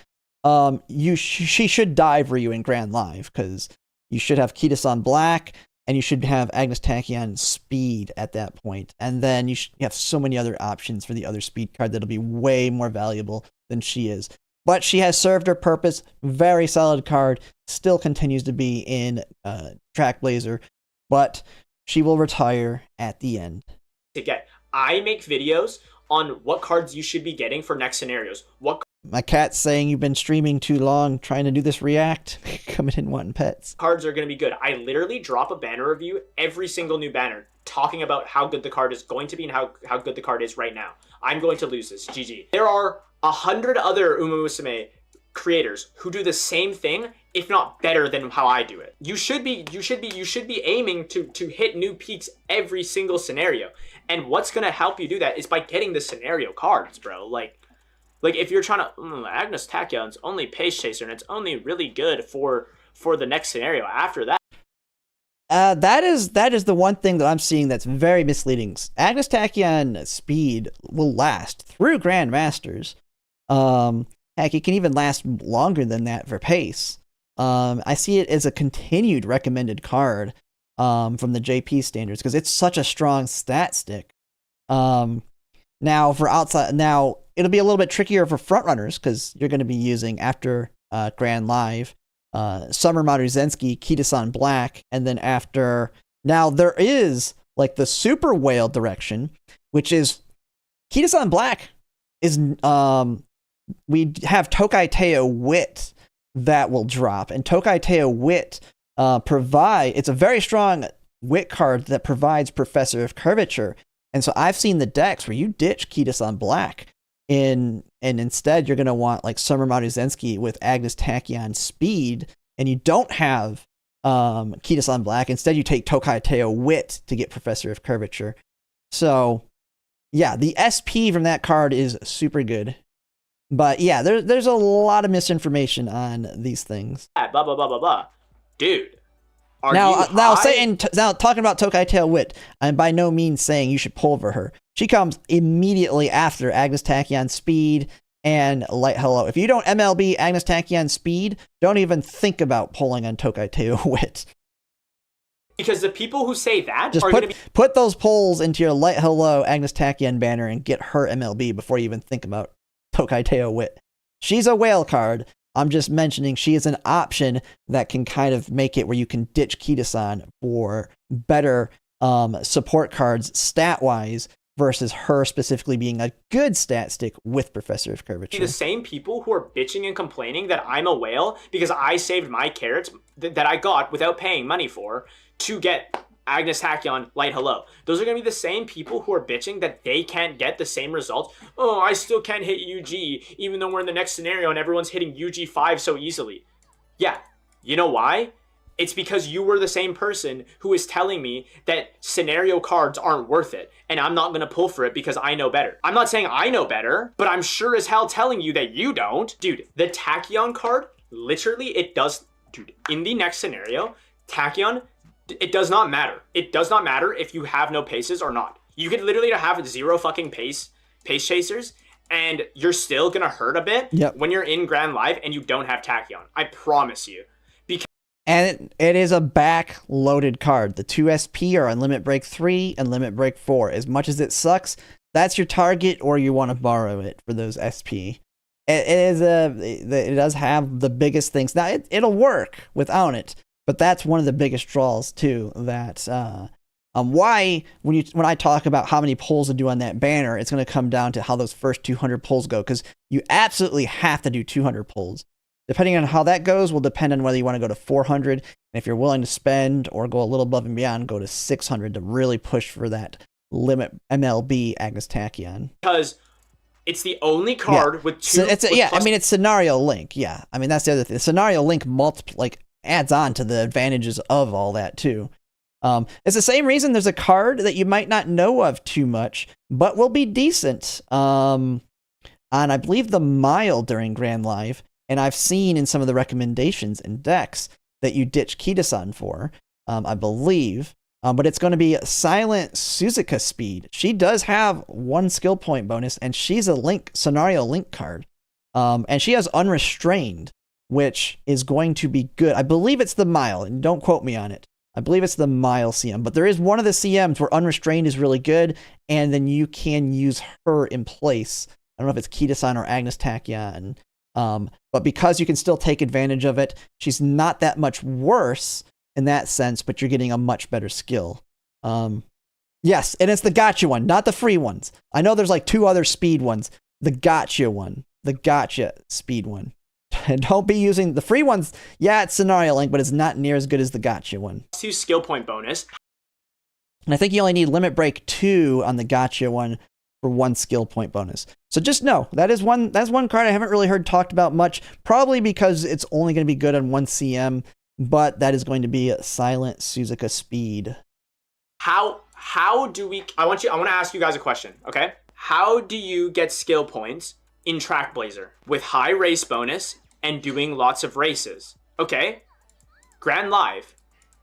she should die for you in Grand Live, because you should have Kita-san Black and you should have Agnes Tachyon Speed at that point, and then you have so many other options for the other speed card that'll be way more valuable than she is. But she has served her purpose. Very solid card. Still continues to be in Trackblazer, but she will retire at the end. I make videos on what cards you should be getting for next scenarios. My cat's saying you've been streaming too long trying to do this react. Coming in wanting pets. Cards are going to be good. I literally drop a banner review every single new banner talking about how good the card is going to be and how good the card is right now. I'm going to lose this. GG. There are 100 other Umamusume creators who do the same thing, if not better than how I do it. You should be aiming to hit new peaks every single scenario. And what's going to help you do that is by getting the scenario cards, bro. Like if you're trying to, Agnes Tachyon's only Pace Chaser and it's only really good for the next scenario after that. That is the one thing that I'm seeing that's very misleading. Agnes Tachyon Speed will last through Grandmasters. Heck, it can even last longer than that for Pace. I see it as a continued recommended card from the JP standards because it's such a strong stat stick. Now for outside, it'll be a little bit trickier for frontrunners because you're going to be using after Grand Live, Summer Maruzensky, Kita-san Black, and then after. Now there is like the Super Whale direction, which is Kita-san Black is we have Tokai Teo Wit that will drop, and Tokai Teo Wit it's a very strong Wit card that provides Professor of Curvature. And so I've seen the decks where you ditch Kita-san Black and instead you're going to want like Summer Maruzensky with Agnes Tachyon Speed, and you don't have Kita-san Black. Instead you take Tokai Teo Wit to get Professor of Curvature. So yeah, the SP from that card is super good. But yeah, there's a lot of misinformation on these things. Blah, blah, blah, blah, blah. Dude. Now talking about Tokai Teo Wit, I'm by no means saying you should pulver her. She comes immediately after Agnes Tachyon Speed and Light Hello. If you don't MLB Agnes Tachyon Speed, don't even think about pulling on Tokai Teo Wit. Because the people who say that just put those pulls into your Light Hello Agnes Tachyon banner and get her MLB before you even think about Tokai Teo Wit. She's a whale card. I'm just mentioning she is an option that can kind of make it where you can ditch Kita-san for better support cards stat-wise versus her specifically being a good stat stick with Professor of Curvature. The same people who are bitching and complaining that I'm a whale because I saved my carrots that I got without paying money for to get Agnes Tachyon Light Hello. Those are going to be the same people who are bitching that they can't get the same results. Oh, I still can't hit UG, even though we're in the next scenario and everyone's hitting UG5 so easily. Yeah, you know why? It's because you were the same person who is telling me that scenario cards aren't worth it, and I'm not going to pull for it because I know better. I'm not saying I know better, but I'm sure as hell telling you that you don't. Dude, the Tachyon card, literally it does, dude, in the next scenario, Tachyon It does not matter. It does not matter if you have no paces or not. You could literally have 0 fucking pace chasers, and you're still gonna hurt a bit when you're in Grand Live and you don't have Tachyon. I promise you. And it is a back-loaded card. The 2 SP are on Limit Break 3 and Limit Break 4. As much as it sucks, that's your target, or you want to borrow it for those SP. It does have the biggest things. Now, it'll work without it, but that's one of the biggest draws, too. That why, when I talk about how many pulls to do on that banner, it's going to come down to how those first 200 pulls go, because you absolutely have to do 200 pulls. Depending on how that goes will depend on whether you want to go to 400, and if you're willing to spend or go a little above and beyond, go to 600 to really push for that limit MLB Agnes Tachyon. Because it's the only card with two. I mean, it's Scenario Link. Yeah, I mean that's the other thing. Scenario Link adds on to the advantages of all that too. It's the same reason there's a card that you might not know of too much, but will be decent. On I believe the Mile during Grand Live. And I've seen in some of the recommendations in decks that you ditch Kitasan for, I believe. But it's going to be Silent Suzuka Speed. She does have 1 skill point bonus, and she's a Scenario Link card. And she has Unrestrained, which is going to be good. I believe it's the Mile, and don't quote me on it. I believe it's the Mile CM. But there is one of the CMs where Unrestrained is really good, and then you can use her in place. I don't know if it's Kitasan or Agnes Tachyon. But because you can still take advantage of it, she's not that much worse in that sense, but you're getting a much better skill. Yes, and it's the gotcha one, not the free ones. I know there's like 2 other speed ones. The gotcha one, the gotcha speed one. And don't be using the free ones. Yeah, it's Scenario Link, but it's not near as good as the gotcha one. 2 skill point bonus. And I think you only need Limit Break 2 on the gotcha one for 1 skill point bonus. So just know that's one card I haven't really heard talked about much, probably because it's only going to be good on 1 CM, but that is going to be Silent Suzuka Speed. How do we I want to ask you guys a question, okay? How do you get skill points in Track Blazer with high race bonus and doing lots of races? Okay. Grand Live.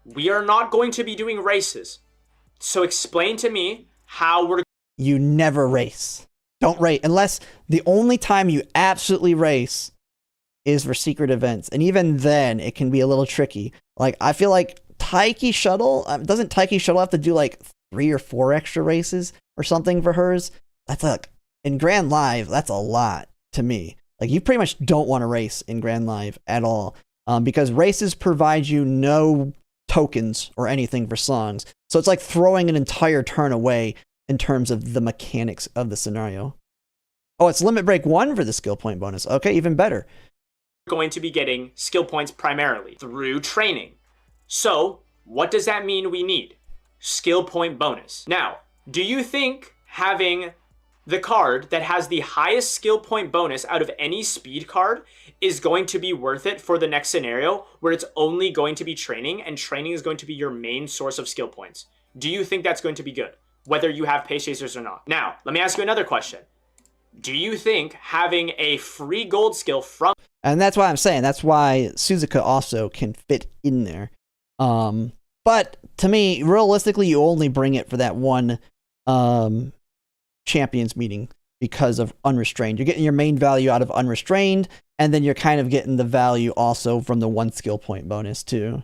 We are not going to be doing races. So explain to me how we're You never race. Don't race. Unless the only time you absolutely race is for secret events. And even then, it can be a little tricky. Like, I feel like Taiki Shuttle, doesn't Taiki Shuttle have to do like 3 or 4 extra races or something for hers? That's like, in Grand Live, that's a lot to me. Like, you pretty much don't want to race in Grand Live at all. Because races provide you no tokens or anything for songs. So it's like throwing an entire turn away in terms of the mechanics of the scenario. Oh, it's Limit Break 1 for the skill point bonus. Okay, even better. Going to be getting skill points primarily through training. So, what does that mean we need? Skill point bonus. Now, do you think having the card that has the highest skill point bonus out of any speed card is going to be worth it for the next scenario where it's only going to be training and training is going to be your main source of skill points? Do you think that's going to be good, whether you have pace chasers or not? Now, let me ask you another question. Do you think having a free gold skill from... And that's why I'm saying, that's why Suzuka also can fit in there. But to me, realistically, you only bring it for that one champions meeting because of Unrestrained. You're getting your main value out of Unrestrained, and then you're kind of getting the value also from the 1 skill point bonus too.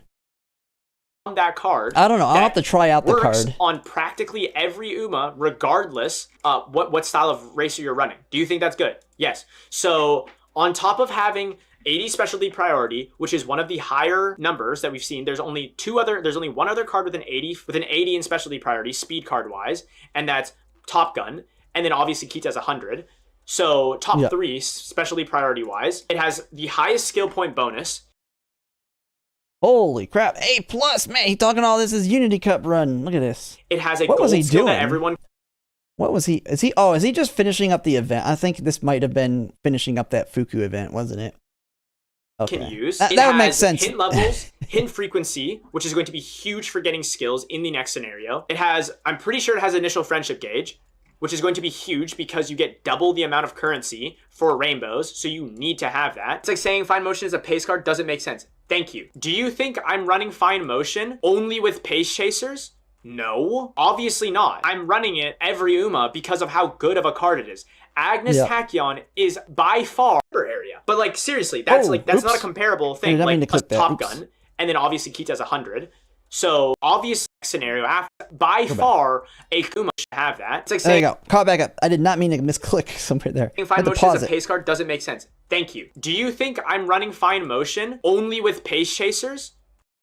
That card. I don't know. I'll have to try out the card. On practically every Uma, regardless what style of racer you're running. Do you think that's good? Yes. So on top of having 80 specialty priority, which is one of the higher numbers that we've seen, there's only one other card with an 80 in specialty priority, speed card wise, and that's Top Gun. And then obviously Kita has 100. So top 3 specialty priority wise, it has the highest skill point bonus. Holy crap. A+, man, he talking all this is Unity Cup run. Look at this. It has a gold skill that everyone... What was he? Is he just finishing up the event? I think this might have been finishing up that Fuku event, wasn't it? Okay. Can use. That would make sense. Hint levels, hint frequency, which is going to be huge for getting skills in the next scenario. It has, I'm pretty sure it has initial friendship gauge, which is going to be huge because you get double the amount of currency for rainbows, so you need to have that. It's like saying Fine Motion is a pace card doesn't make sense. Thank you. Do you think I'm running Fine Motion only with Pace Chasers? No, obviously not. I'm running it every Uma because of how good of a card it is. Agnes Tachyon is by far area. But like seriously, that's not a comparable thing. Like a Top Gun, and then obviously Kita has 100. So obvious scenario after by far a Kuma should have that. It's like saying, there you go. Call back up. I did not mean to misclick somewhere there. Fine Motion as a pace card doesn't make sense. Thank you. Do you think I'm running Fine Motion only with Pace Chasers?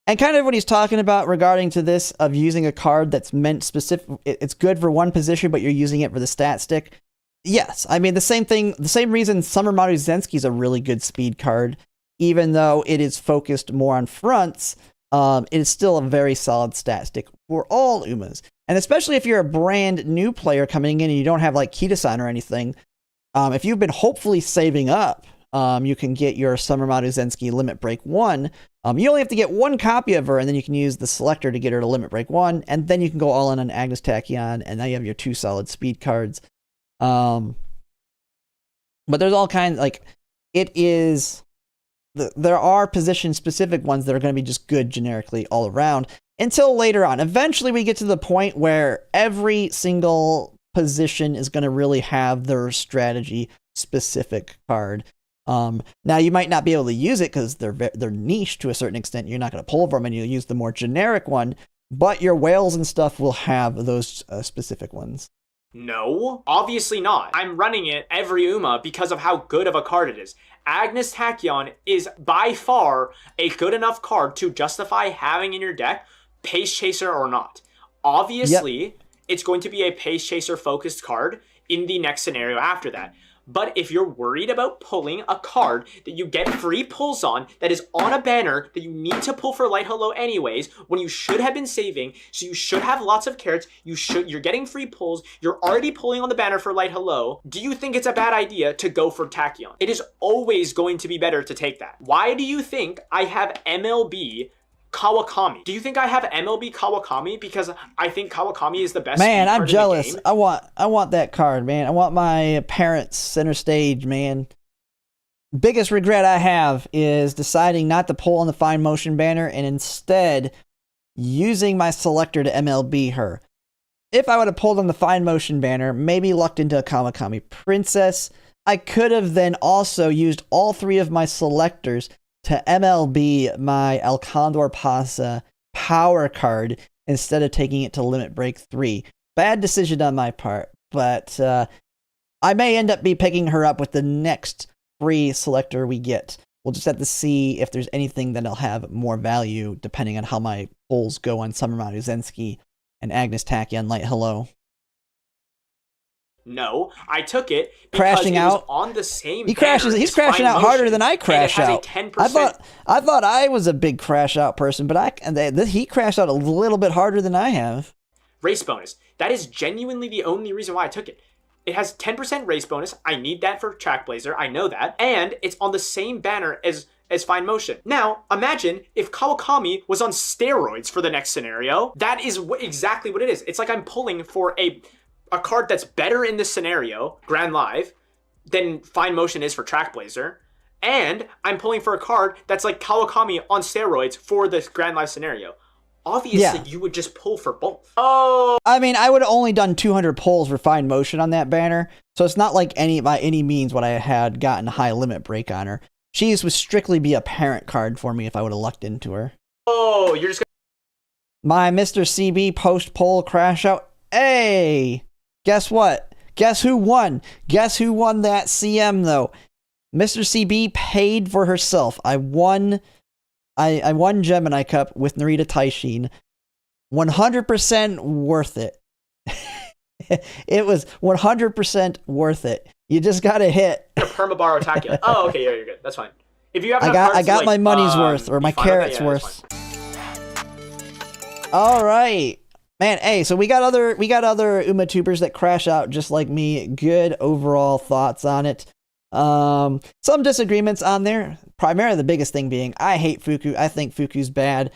And kind of what he's talking about regarding to this of using a card that's meant specific, it's good for one position, but you're using it for the stat stick. Yes, I mean the same thing, the same reason Summer Maruzenski is a really good speed card, even though it is focused more on fronts. It is still a very solid stat stick for all Umas. And especially if you're a brand new player coming in and you don't have like Kita-san or anything, if you've been hopefully saving up, you can get your Summer Maruzenski Limit Break 1. You only have to get one copy of her, and then you can use the selector to get her to Limit Break 1, and then you can go all in on Agnes Tachyon, and now you have your 2 solid speed cards. But there's all kinds, like, it is... There are position-specific ones that are going to be just good generically all around until later on. Eventually, we get to the point where every single position is going to really have their strategy-specific card. Now, you might not be able to use it because they're niche to a certain extent. You're not going to pull from them, and you'll use the more generic one, but your whales and stuff will have those specific ones. No, obviously not. I'm running it every Uma because of how good of a card it is. Agnes Tachyon is by far a good enough card to justify having in your deck, Pace Chaser or not. Obviously, It's going to be a Pace Chaser focused card in the next scenario after that. But if you're worried about pulling a card that you get free pulls on, that is on a banner that you need to pull for Light Hello anyways, when you should have been saving, so you should have lots of carrots, you're getting free pulls, you're already pulling on the banner for Light Hello, do you think it's a bad idea to go for Tachyon? It is always going to be better to take that. Why do you think I have MLB Kawakami? Do you think I have MLB Kawakami because I think Kawakami is the best? Man, I'm jealous. I want that card, man. I want my parents center stage, man. Biggest regret I have is deciding not to pull on the Fine Motion banner and instead using my selector to MLB her. If I would have pulled on the Fine Motion banner, maybe lucked into a Kawakami Princess, I could have then also used all 3 of my selectors to MLB my El Condor Pasa power card instead of taking it to Limit Break 3. Bad decision on my part, but I may end up picking her up with the next free selector we get. We'll just have to see if there's anything that'll have more value depending on how my pulls go on Summer Maruzenski and Agnes Tachyon Light Hello. No, I took it because crashing it was out on the same. He's crashing out harder than I crash out. I thought I was a big crash out person, but he crashed out a little bit harder than I have. Race bonus. That is genuinely the only reason why I took it. It has 10% race bonus. I need that for Trackblazer. I know that, and it's on the same banner as Fine Motion. Now, imagine if Kawakami was on steroids for the next scenario. That is exactly what it is. It's like I'm pulling for a card that's better in this scenario, Grand Live, than Fine Motion is for Trackblazer, and I'm pulling for a card that's like Kawakami on steroids for this Grand Live scenario. Obviously, you would just pull for both. Oh, I mean, I would have only done 200 pulls for Fine Motion on that banner, so it's not like by any means would I had gotten a high limit break on her. She would strictly be a parent card for me if I would have lucked into her. Oh, you're just my Mr. CB post poll crash out. Hey! Guess what? Guess who won? Guess who won that CM though? Mr. CB paid for herself. I won Gemini Cup with Narita Taishin. 100% worth it. It was 100% worth it. You just gotta hit. A permabaro Tachyon. Oh, okay, yeah, you're good. That's fine. If you have I got my money's worth or my carrot's worth. All right. Man, hey, so we got other UmaTubers that crash out just like me. Good overall thoughts on it. Some disagreements on there. Primarily the biggest thing being, I hate Fuku. I think Fuku's bad.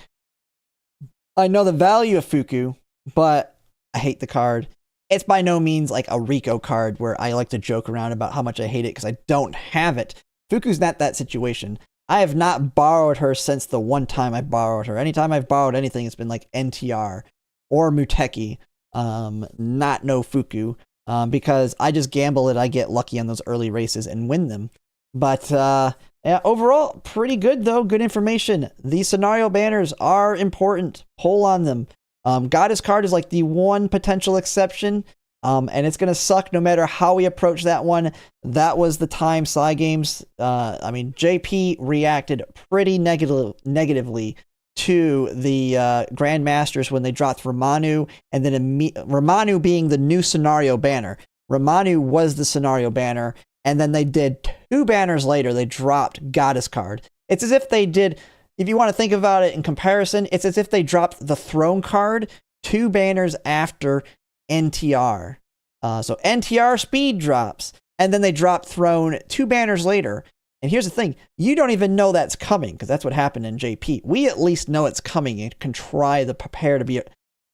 I know the value of Fuku, but I hate the card. It's by no means like a Rico card where I like to joke around about how much I hate it because I don't have it. Fuku's not that situation. I have not borrowed her since the one time I borrowed her. Anytime I've borrowed anything, it's been like NTR or Muteki, not no Fuku, because I just gamble that I get lucky on those early races and win them. But yeah, overall, pretty good though. Good information. These scenario banners are important. Pull on them. Goddess card is like the one potential exception. And it's gonna suck no matter how we approach that one. That was the time Cygames. I mean, JP reacted pretty negatively to the Grandmasters when they dropped Ramanu, and then Ramanu being the new scenario banner. Ramanu was the scenario banner, and then they did 2 banners later. They dropped Goddess card. It's as if they did. If you want to think about it in comparison, it's as if they dropped the Throne card 2 banners after NTR. So NTR speed drops, and then they drop Throne 2 banners later. And here's the thing, you don't even know that's coming, because that's what happened in JP. We at least know it's coming and can try to prepare to be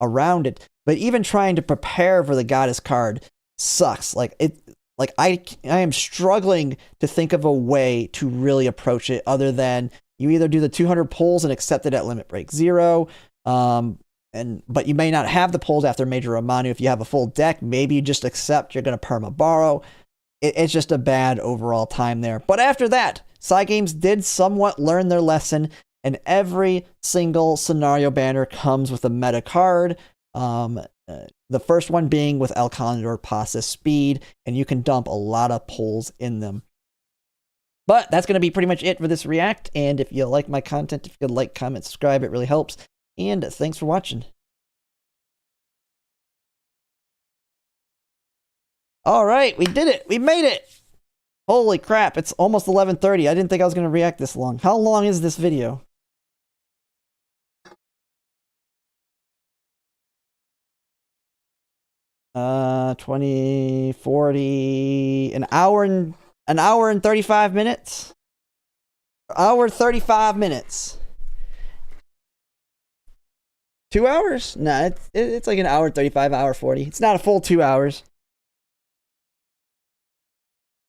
around it. But even trying to prepare for the Goddess card sucks. I am struggling to think of a way to really approach it other than you either do the 200 pulls and accept it at limit break 0, but you may not have the pulls after Major Ramanu. If you have a full deck, maybe you just accept you're going to perma borrow. It's just a bad overall time there. But after that, Cygames did somewhat learn their lesson, and every single scenario banner comes with a meta card. The first one being with El Condor Pasa Speed, and you can dump a lot of pulls in them. But that's going to be pretty much it for this react, and if you like my content, if you could like, comment, subscribe, it really helps. And thanks for watching. All right, we did it. We made it. Holy crap, it's almost 11:30. I didn't think I was going to react this long. How long is this video? Uh, 20, 40, an hour and 35 minutes. Hour 35 minutes. 2 hours? Nah, it's like an hour 35, hour 40. It's not a full 2 hours.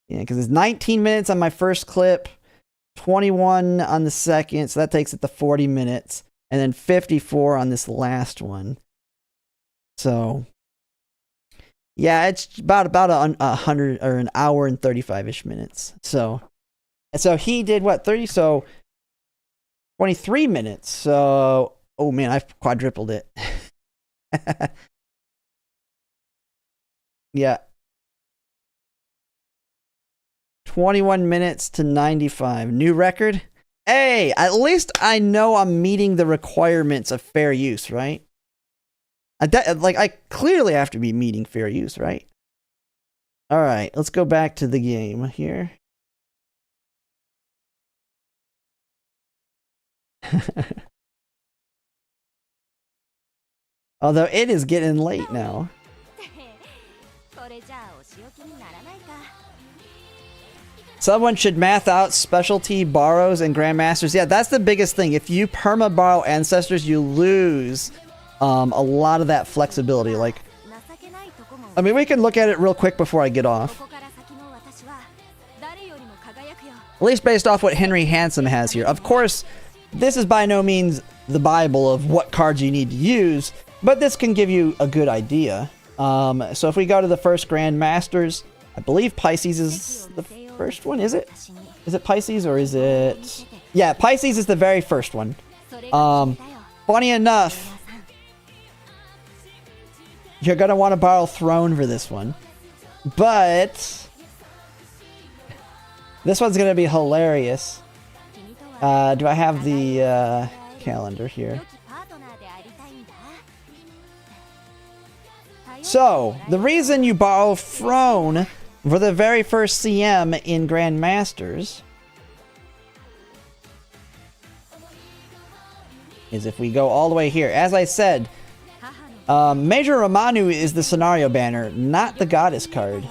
Yeah, because it's 19 minutes on my first clip, 21 on the second, so that takes it to 40 minutes, and then 54 on this last one. So, yeah, it's about 100 or an hour and 35-ish minutes. So he did what, 30? So 23 minutes. So, oh man, I've quadrupled it. Yeah. 21 minutes to 95. New record? Hey, at least I know I'm meeting the requirements of fair use, right? I clearly have to be meeting fair use, right? All right, let's go back to the game here. Although it is getting late now. Someone should math out specialty borrows and grandmasters. Yeah, that's the biggest thing. If you perma borrow ancestors, you lose a lot of that flexibility. Like, I mean, we can look at it real quick before I get off. At least based off what Henry Handsome has here. Of course, this is by no means the Bible of what cards you need to use, but this can give you a good idea. So if we go to the first Grandmasters, I believe Pisces is the first one, is it? Is it Pisces or is it... Yeah, Pisces is the very first one. Funny enough, you're going to want to borrow Throne for this one. But this one's going to be hilarious. Do I have the calendar here? So, the reason you borrow Throne for the very first CM in Grandmasters is if we go all the way here. As I said, Major Ramanu is the scenario banner, not the Goddess card.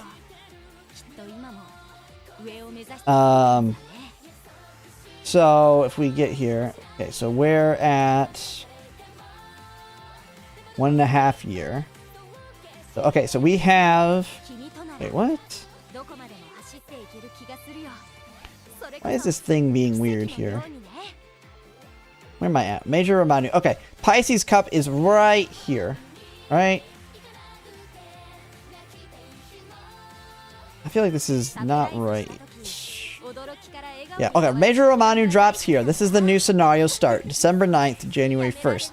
So if we get here, okay, so we're at 1.5 year. So, okay, so we have, wait, what? Why is this thing being weird here? Where am I at? Major Romanu. Okay, Pisces Cup is right here. Right? I feel like this is not right. Yeah, okay. Major Romanu drops here. This is the new scenario start. December 9th to January 1st.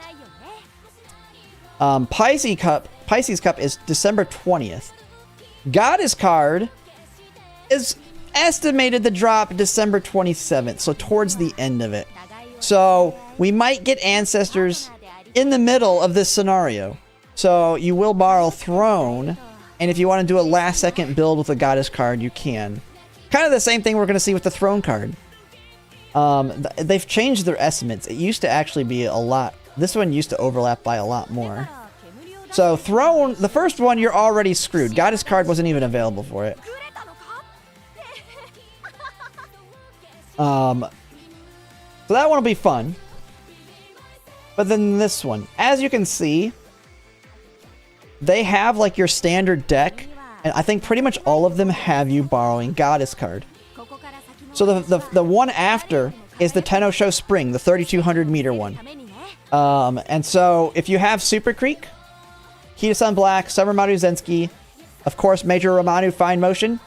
Pisces Cup is December 20th. Goddess card is estimated to drop December 27th, so towards the end of it. So we might get ancestors in the middle of this scenario. So you will borrow Throne, and if you want to do a last second build with a Goddess card, you can. Kind of the same thing we're going to see with the Throne card. They've changed their estimates. It used to actually be a lot. This one used to overlap by a lot more. So Throne, the first one, you're already screwed. Goddess card wasn't even available for it. So that one will be fun. But then this one, as you can see, they have like your standard deck, and I think pretty much all of them have you borrowing Goddess card. So the one after is the Tenno Spring, the 3,200 meter one. And so if you have Super Creek, Kita-san Black, Summer Maru Zensky, of course Major Romanu Fine Motion,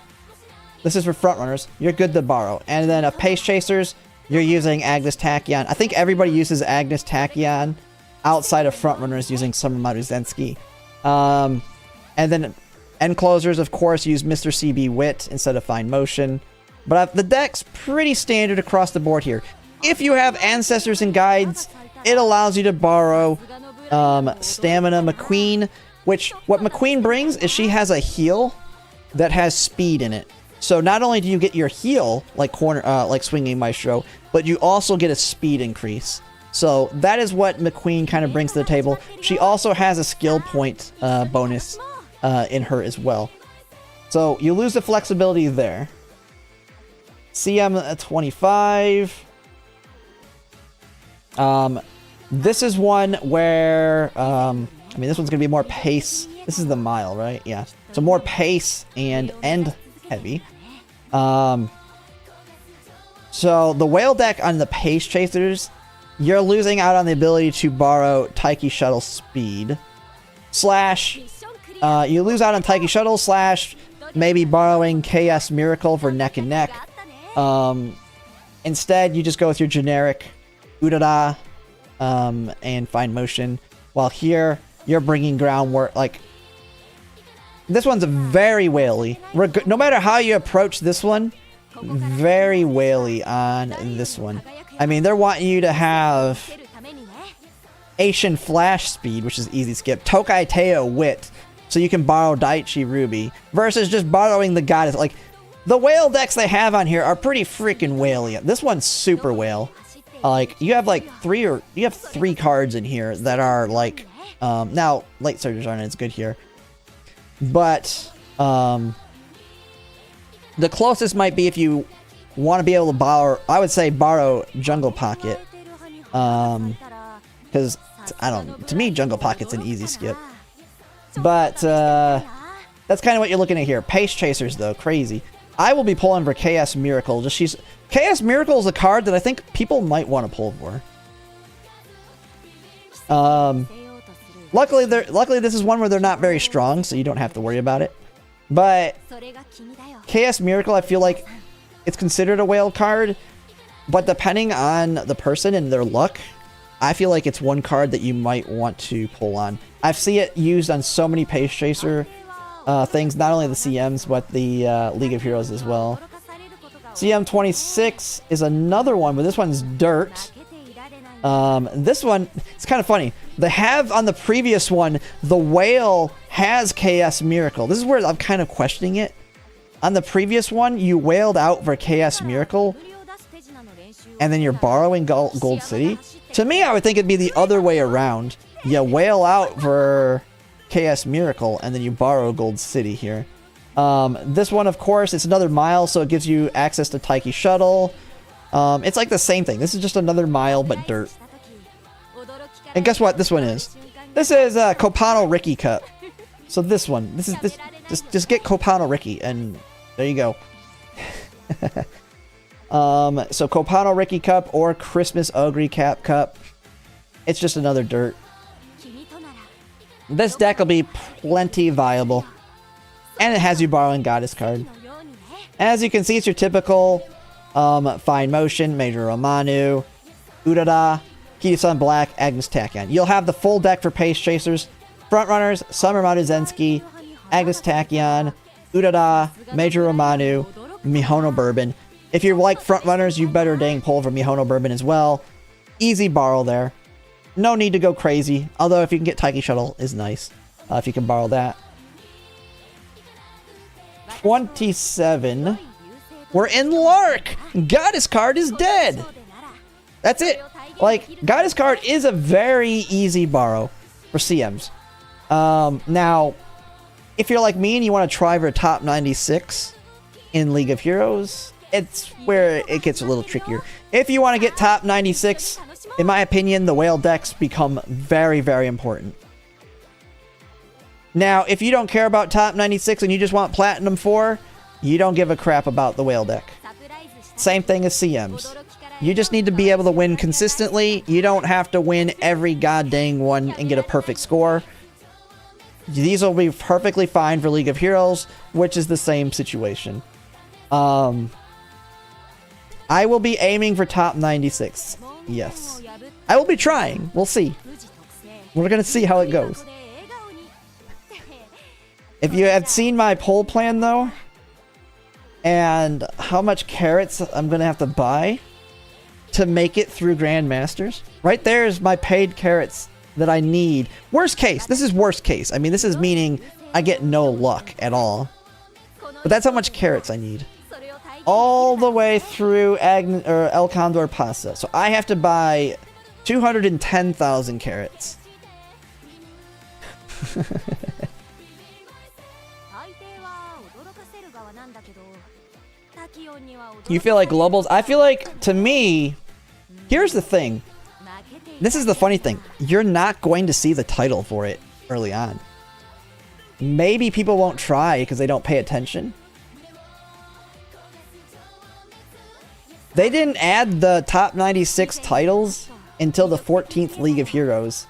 this is for frontrunners, you're good to borrow. And then a Pace Chasers, you're using Agnes Tachyon. I think everybody uses Agnes Tachyon outside of frontrunners using Summer Maru Zensky. And then end closers, of course, use Mr. CB Wit instead of Fine Motion. But the deck's pretty standard across the board here. If you have Ancestors and Guides, it allows you to borrow Stamina McQueen, which what McQueen brings is she has a heal that has speed in it. So not only do you get your heal, like Swinging Maestro, but you also get a speed increase. So that is what McQueen kind of brings to the table. She also has a skill point bonus in her as well. So you lose the flexibility there. CM 25. This is one where, I mean, this one's going to be more pace. This is the mile, right? Yeah. So more pace and end heavy. So the whale deck on the Pace Chasers, you're losing out on the ability to borrow Taiki Shuttle Speed. You lose out on Taiki Shuttle / maybe borrowing KS Miracle for neck and neck. Instead, you just go with your generic Urara and Fine Motion. While here, you're bringing groundwork. Like, this one's very whaley. No matter how you approach this one, very whaley on this one. I mean, they're wanting you to have Asian Flash Speed, which is easy skip. Tokai Teo Wit, so you can borrow Daichi Ruby, versus just borrowing the Goddess. Like, the whale decks they have on here are pretty freaking whaley. This one's super whale. Like, you have like three cards in here that are like, now Light Surgers aren't as good here, but the closest might be if you want to be able to borrow, I would say borrow Jungle Pocket, because to me Jungle Pocket's an easy skip, but that's kind of what you're looking at here. Pace Chasers though, crazy. I will be pulling for KS Miracle. KS Miracle is a card that I think people might want to pull for. Luckily this is one where they're not very strong, so you don't have to worry about it. But KS Miracle, I feel like it's considered a whale card, but depending on the person and their luck, I feel like it's one card that you might want to pull on. I've seen it used on so many Pace Chaser things, not only the CMs, but the League of Heroes as well. CM 26 is another one, but this one's dirt. This one, it's kind of funny. They have on the previous one, the whale has KS Miracle. This is where I'm kind of questioning it. On the previous one, you whaled out for KS Miracle, and then you're borrowing Gold City. To me, I would think it'd be the other way around. You whale out for KS Miracle, and then you borrow Gold City here. This one, of course, it's another mile, so it gives you access to Taiki Shuttle. It's like the same thing. This is just another mile, but dirt. And guess what this one is? This is Kopano Ricky Cup. So this one, just get Kopano Ricky, and there you go. So Kopano Ricky Cup or Christmas Ogre Cap Cup. It's just another dirt. This deck will be plenty viable. And it has you borrowing Goddess card. As you can see, it's your typical Fine Motion, Major Romanu, Urara, Kiri-san Black, Agnes Tachyon. You'll have the full deck for Pace Chasers. Frontrunners, Summer Maruzenski, Agnes Tachyon, Urara, Major Romanu, Mihono Bourbon. If you like frontrunners, you better dang pull for Mihono Bourbon as well. Easy borrow there. No need to go crazy. Although if you can get Taiki Shuttle is nice. If you can borrow that. 27. We're in Lark! Goddess card is dead! That's it. Like, Goddess card is a very easy borrow for CMs. Now, if you're like me and you want to try for top 96 in League of Heroes, it's where it gets a little trickier. If you want to get top 96, in my opinion, the whale decks become very, very important. Now, if you don't care about top 96 and you just want Platinum 4, you don't give a crap about the whale deck. Same thing as CMs. You just need to be able to win consistently. You don't have to win every goddamn one and get a perfect score. These will be perfectly fine for League of Heroes, which is the same situation. I will be aiming for top 96. Yes. I will be trying. We'll see. We're going to see how it goes. If you have seen my poll plan, though, and how much carrots I'm going to have to buy to make it through Grandmasters, right there is my paid carrots that I need. Worst case. This is worst case. I mean, this is meaning I get no luck at all. But that's how much carrots I need. All the way through El Condor Pasa. So I have to buy 210,000 carrots. You feel like globals? I feel like, to me, here's the thing. This is the funny thing. You're not going to see the title for it early on. Maybe people won't try because they don't pay attention. They didn't add the top 96 titles until the 14th League of Heroes.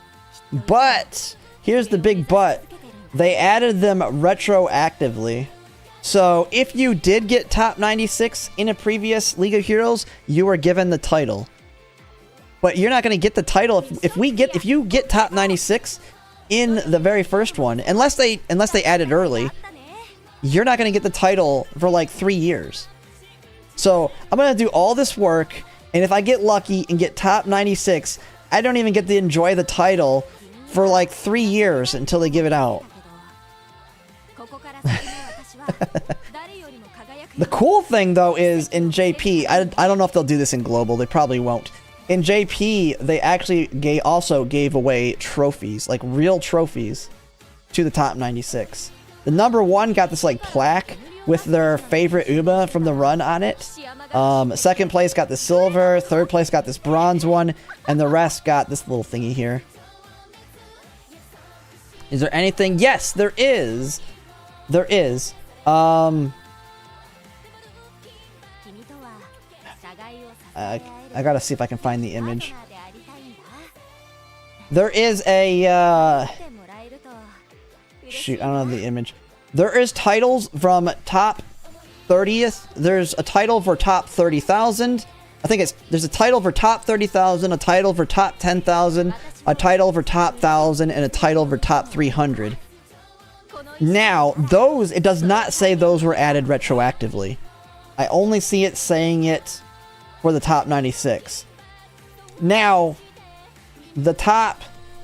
But, here's the big but. They added them retroactively. So, if you did get top 96 in a previous League of Heroes, you were given the title. But you're not going to get the title if you get top 96 in the very first one, unless they add it early, you're not going to get the title for like 3 years. So, I'm going to do all this work, and if I get lucky and get top 96, I don't even get to enjoy the title for like 3 years until they give it out. The cool thing, though, is in JP, I don't know if they'll do this in Global. They probably won't. In JP, they actually also gave away trophies, like real trophies, to the top 96. The number 1 got this like plaque with their favorite Uma from the run on it. Second place got the silver. Third place got this bronze one. And the rest got this little thingy here. Is there anything? Yes, there is. There is. I gotta see if I can find the image. There is a, shoot, I don't know the image. There is titles from top 30th. There's a title for top 30,000. I think there's a title for top 30,000, a title for top 10,000, a title for top 1,000, and a title for top 300. Now, those, it does not say those were added retroactively. I only see it saying it for the top 96. Now,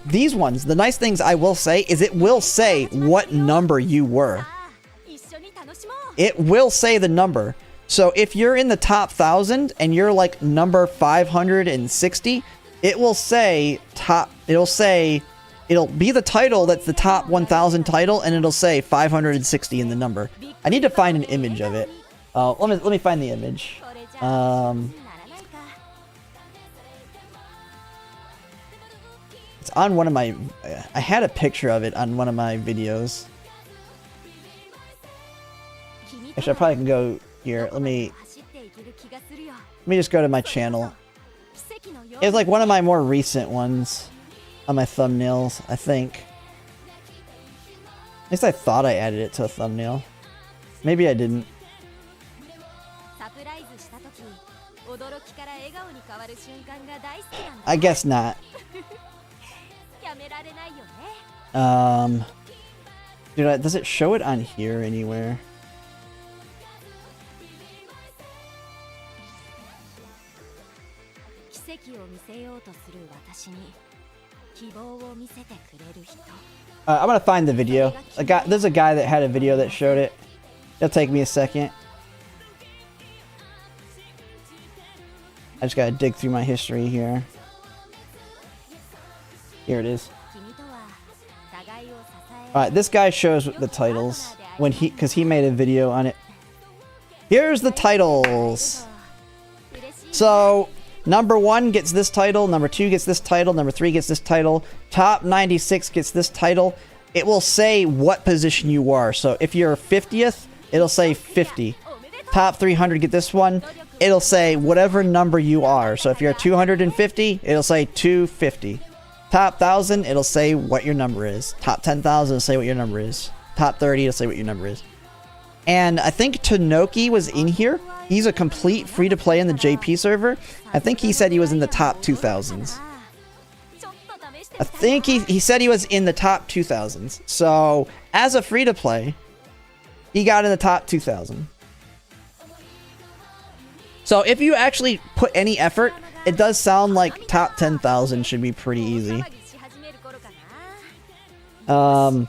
these ones, the nice things I will say is it will say what number you were. It will say the number. So if you're in the top 1,000 and you're like number 560, it will say it'll be the title that's the top 1,000 title, and it'll say 560 in the number. I need to find an image of it. Let me find the image. It's on one of my... I had a picture of it on one of my videos. Actually, I probably can go here. Let me Let me just go to my channel. It was like one of my more recent ones on my thumbnails, I think. At least I thought I added it to a thumbnail. Maybe I didn't. I guess not. Dude, does it show it on here anywhere? I'm gonna find the video. There's a guy that had a video that showed it. It'll take me a second. I just gotta dig through my history here. Here it is. Alright, this guy shows the titles when because he made a video on it. Here's the titles. So, number 1 gets this title, number 2 gets this title, number 3 gets this title, top 96 gets this title. It will say what position you are. So if you're 50th, it'll say 50. Top 300 get this one. It'll say whatever number you are. So if you're 250, it'll say 250. Top 1,000, it'll say what your number is. Top 10,000, it'll say what your number is. Top 30, it'll say what your number is. And I think Tanoki was in here. He's a complete free-to-play in the JP server. I think he said he was in the top 2,000s. I think he said he was in the top 2,000s. So, as a free-to-play, he got in the top 2,000. So, if you actually put any effort, it does sound like top 10,000 should be pretty easy. From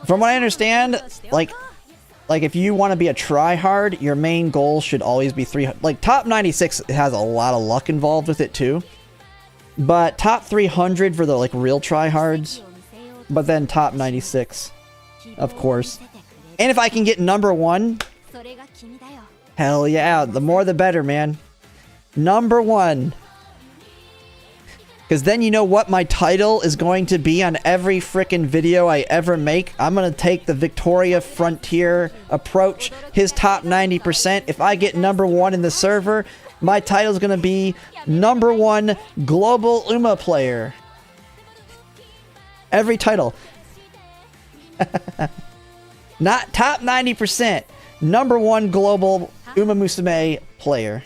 what I understand, like if you want to be a try-hard, your main goal should always be 300. Like, top 96 has a lot of luck involved with it, too. But top 300 for the, like, real try-hards. But then top 96, of course. And if I can get number 1, hell yeah, the more the better, man. Number 1. Because then you know what my title is going to be on every frickin' video I ever make. I'm going to take the Victoria Frontier approach, his top 90%. If I get number 1 in the server, my title is going to be number 1 global Uma player. Every title. Not top 90%. Number 1 global Umamusume player.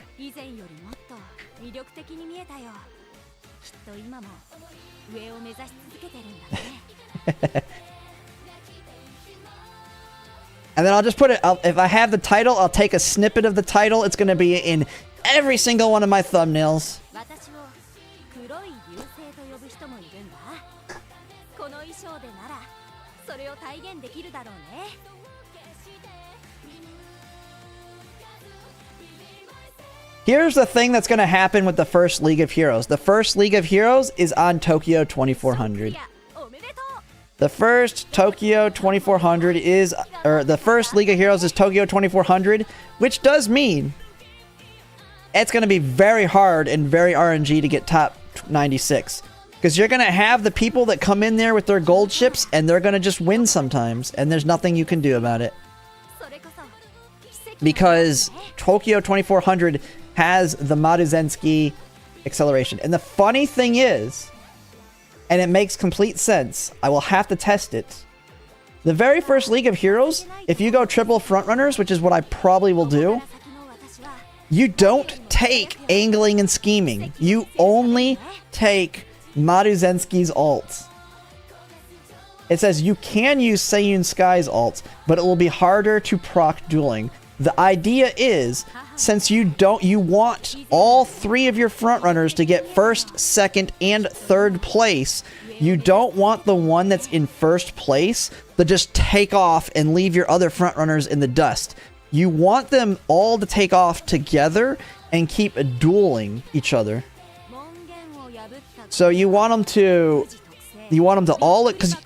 And then I'll just put it, if I have the title, I'll take a snippet of the title. It's going to be in every single one of my thumbnails. Here's the thing that's going to happen with the first League of Heroes. The first League of Heroes is on Tokyo 2400. The first Tokyo 2400 is, or the first League of Heroes is Tokyo 2400, which does mean it's going to be very hard and very RNG to get top 96. Because you're going to have the people that come in there with their gold ships, and they're going to just win sometimes, and there's nothing you can do about it. Because Tokyo 2400 has the Maduzensky acceleration. And the funny thing is, and it makes complete sense, I will have to test it. The very first League of Heroes, if you go triple frontrunners, which is what I probably will do, you don't take angling and scheming. You only take Maduzensky's ult. It says you can use Seiyun Sky's ult, but it will be harder to proc dueling. The idea is, since you want all 3 of your frontrunners to get first, second, and third place, you don't want the one that's in first place to just take off and leave your other frontrunners in the dust. You want them all to take off together and keep dueling each other. So you want them to all, because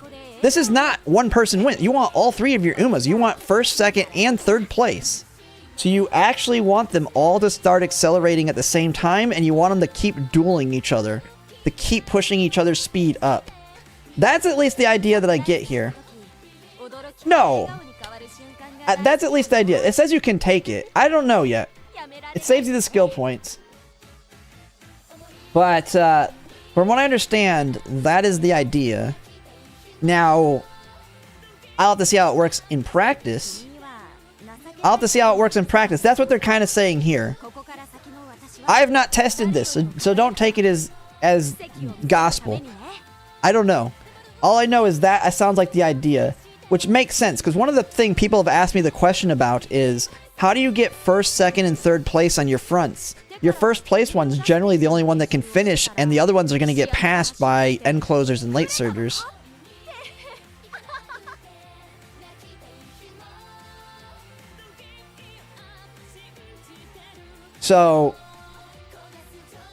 this is not one person win. You want all 3 of your Umas. You want first, second, and third place. So you actually want them all to start accelerating at the same time, and you want them to keep dueling each other, to keep pushing each other's speed up. That's at least the idea that I get here. No. That's at least the idea. It says you can take it. I don't know yet. It saves you the skill points. But from what I understand, that is the idea. Now, I'll have to see how it works in practice. That's what they're kind of saying here. I have not tested this, so don't take it as gospel. I don't know. All I know is that it sounds like the idea, which makes sense, because one of the things people have asked me the question about is, how do you get first, second, and third place on your fronts? Your first place one's generally the only one that can finish, and the other ones are going to get passed by end closers and late surgers. So,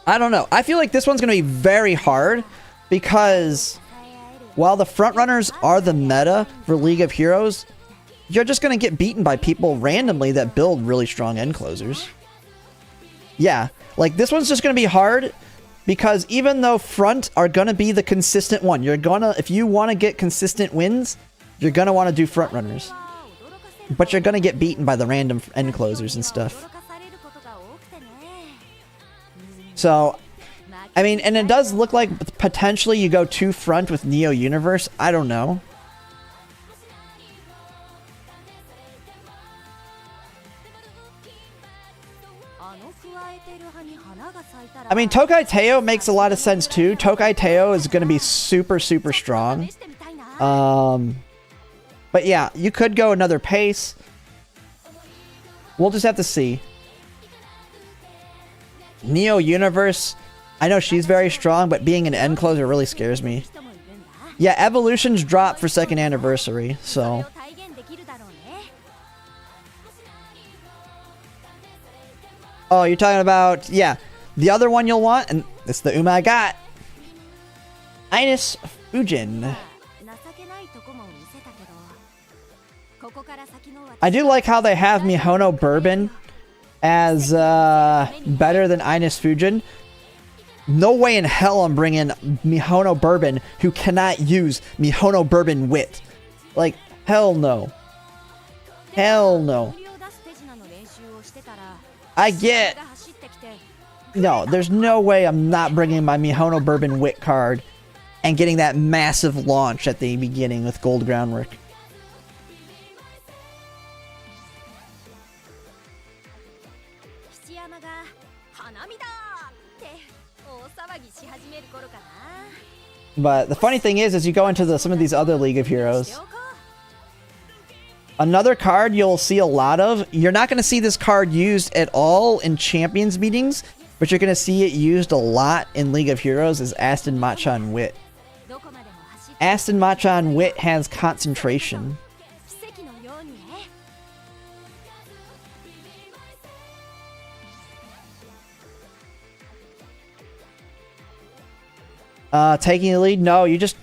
I don't know. I feel like this one's going to be very hard because while the frontrunners are the meta for League of Heroes, you're just going to get beaten by people randomly that build really strong end closers. Yeah, like this one's just going to be hard because even though front are going to be the consistent one, if you want to get consistent wins, you're going to want to do frontrunners. But you're going to get beaten by the random end closers and stuff. So, I mean, and it does look like potentially you go 2 front with Neo Universe. I don't know. I mean, Tokai Teo makes a lot of sense too. Tokai Teo is going to be super, super strong. But yeah, you could go another pace. We'll just have to see. Neo Universe, I know she's very strong, but being an end closer really scares me. Yeah, Evolutions dropped for 2nd anniversary, so. Oh, you're talking about, yeah, the other one you'll want, and it's the Uma I got. Ines Fujin. I do like how they have Mihono Bourbon as better than Ines Fujin. No way in hell I'm bringing Mihono Bourbon who cannot use Mihono Bourbon Wit. Like, hell no. Hell no. No, there's no way I'm not bringing my Mihono Bourbon Wit card and getting that massive launch at the beginning with gold groundwork. But the funny thing is, as you go into some of these other League of Heroes, another card you'll see a lot of, you're not going to see this card used at all in Champions meetings, but you're going to see it used a lot in League of Heroes, is Aston Machan Wit. Aston Machan Wit has concentration. Taking the lead? No, you just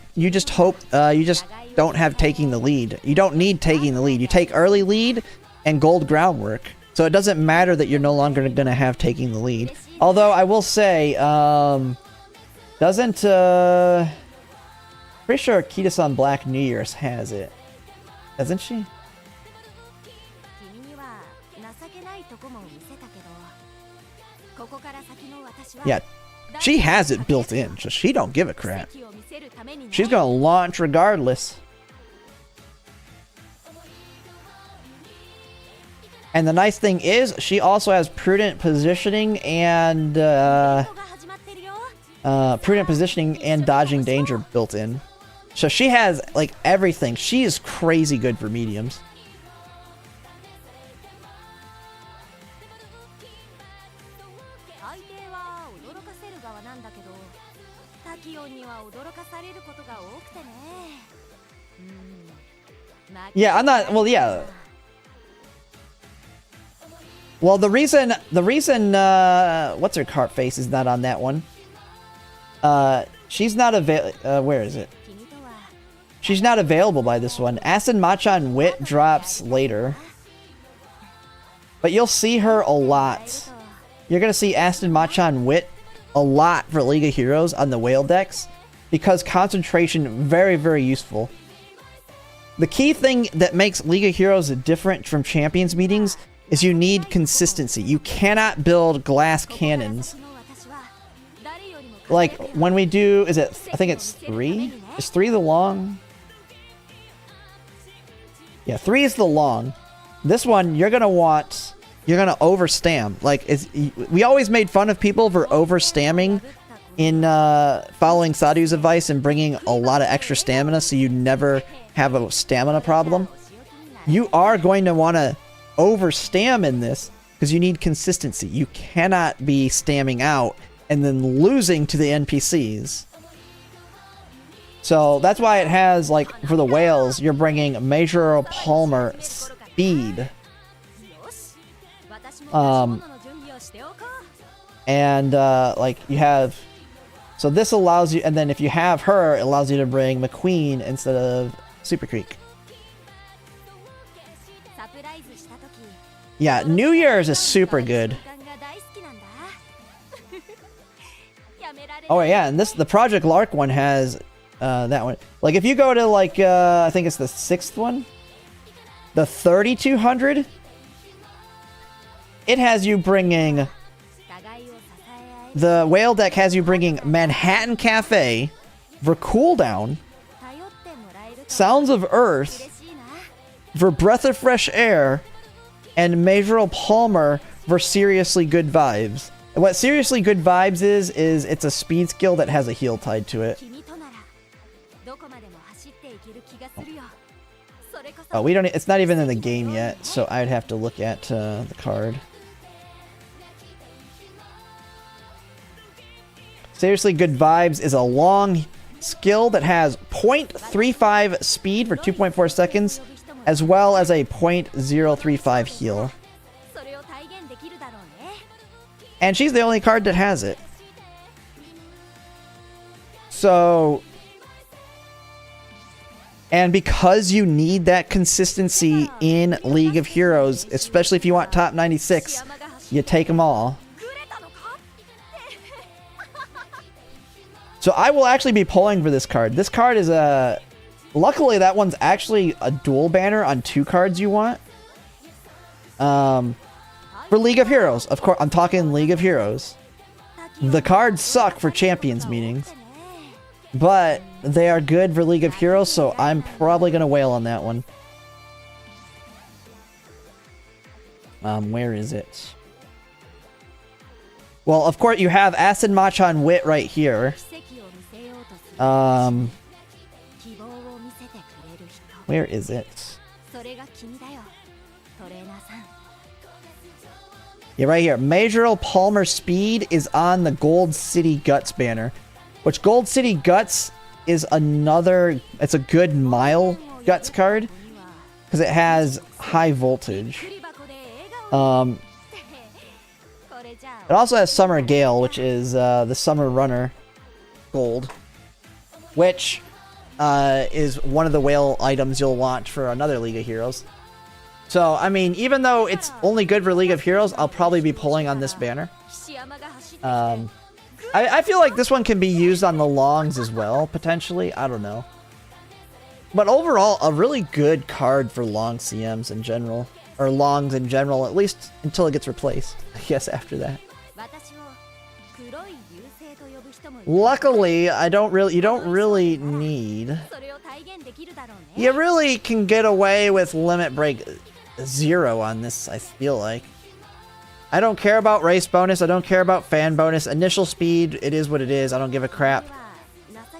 hope, you just don't have taking the lead. You don't need taking the lead. You take early lead and gold groundwork. So it doesn't matter that you're no longer going to have taking the lead. Although I will say, pretty sure Kita-san Black New Year's has it. Doesn't she? Yeah. She has it built in, so she don't give a crap. She's gonna launch regardless. And the nice thing is, she also has prudent positioning and dodging danger built in. So she has like everything. She is crazy good for mediums. Yeah, I'm not, well, yeah. Well, the reason, what's her cart face is not on that one. She's not where is it? She's not available by this one. Aston Machan Wit drops later. But you'll see her a lot. You're gonna see Aston Machan Wit a lot for League of Heroes on the whale decks, because concentration, very, very useful. The key thing that makes League of Heroes different from Champions meetings is you need consistency. You cannot build glass cannons. Like, when we do, I think it's 3? Is 3 the long? Yeah, 3 is the long. This one, you're gonna overstam. Like, we always made fun of people for overstamming in following Sadu's advice and bringing a lot of extra stamina so you never have a stamina problem. You are going to want to overstam in this because you need consistency. You cannot be stamming out and then losing to the NPCs. So that's why it has, like, for the whales, you're bringing Major Palmer speed. Like, you have... So this allows you... And then if you have her, it allows you to bring McQueen instead of Super Creek. Yeah, New Year's is super good. Oh yeah, and the Project Lark one has that one. Like, if you go to, like, I think it's the 6th one, the 3200, it has you bringing... The whale deck has you bringing Manhattan Cafe for cooldown, Sounds of Earth for Breath of Fresh Air, and Major Palmer for Seriously Good Vibes. And what Seriously Good Vibes is it's a speed skill that has a heal tied to it. Oh, we don't. It's not even in the game yet, so I'd have to look at the card. Seriously Good Vibes is a long skill that has 0.35 speed for 2.4 seconds, as well as a 0.035 heal. And she's the only card that has it. So... And because you need that consistency in League of Heroes, especially if you want top 96, you take them all. So I will actually be pulling for this card. This card is a... Luckily, that one's actually a dual banner on 2 cards you want. For League of Heroes. Of course, I'm talking League of Heroes. The cards suck for Champions meetings. But they are good for League of Heroes, so I'm probably going to wail on that one. Where is it? Well, of course, you have Acid Machan Wit right here. Where is it? Yeah, right here. Major Palmer Speed is on the Gold City Guts banner. Which Gold City Guts is another... It's a good Mile Guts card. Because it has high voltage. It also has Summer Gale, which is the Summer Runner Gold. Which is one of the whale items you'll want for another League of Heroes. So, I mean, even though it's only good for League of Heroes, I'll probably be pulling on this banner. I feel like this one can be used on the longs as well, potentially. I don't know. But overall, a really good card for long CMs in general. Or longs in general, at least until it gets replaced. I guess after that. Luckily, you don't really need... You really can get away with Limit Break 0 on this, I feel like. I don't care about race bonus, I don't care about fan bonus. Initial speed, it is what it is, I don't give a crap.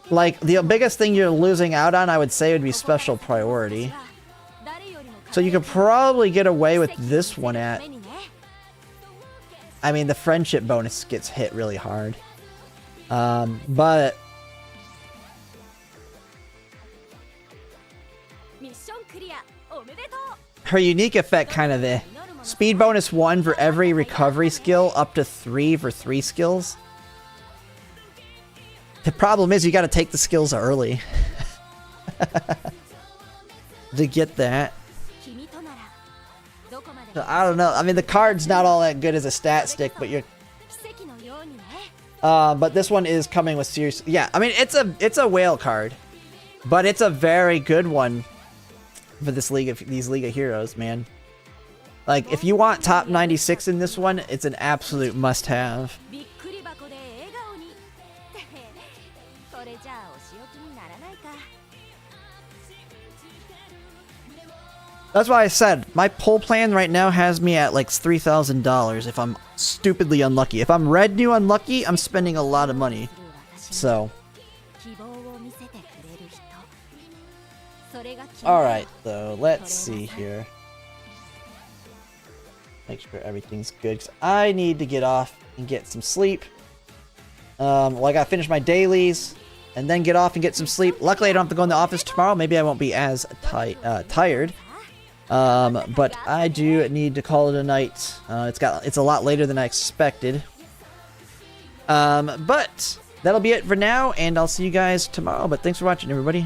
Like, the biggest thing you're losing out on, I would say, would be special priority. So you could probably get away with this one at... I mean, the friendship bonus gets hit really hard. But... Her unique effect kind of the... Speed bonus 1 for every recovery skill, up to 3 for 3 skills. The problem is you gotta take the skills early. To get that. So, I don't know. I mean, the card's not all that good as a stat stick, but you're... but this one is coming with serious... Yeah, I mean, it's a whale card. But it's a very good one for these League of Heroes, man. Like, if you want top 96 in this one, it's an absolute must-have. That's why I said, my pull plan right now has me at like $3,000 if I'm stupidly unlucky. If I'm red new unlucky, I'm spending a lot of money. So. Alright, so let's see here. Make sure everything's good, 'cause I need to get off and get some sleep. Well, I gotta finish my dailies, and then get off and get some sleep. Luckily, I don't have to go in the office tomorrow. Maybe I won't be as tired. But I do need to call it a night. It's a lot later than I expected. But that'll be it for now, and I'll see you guys tomorrow. But thanks for watching, everybody.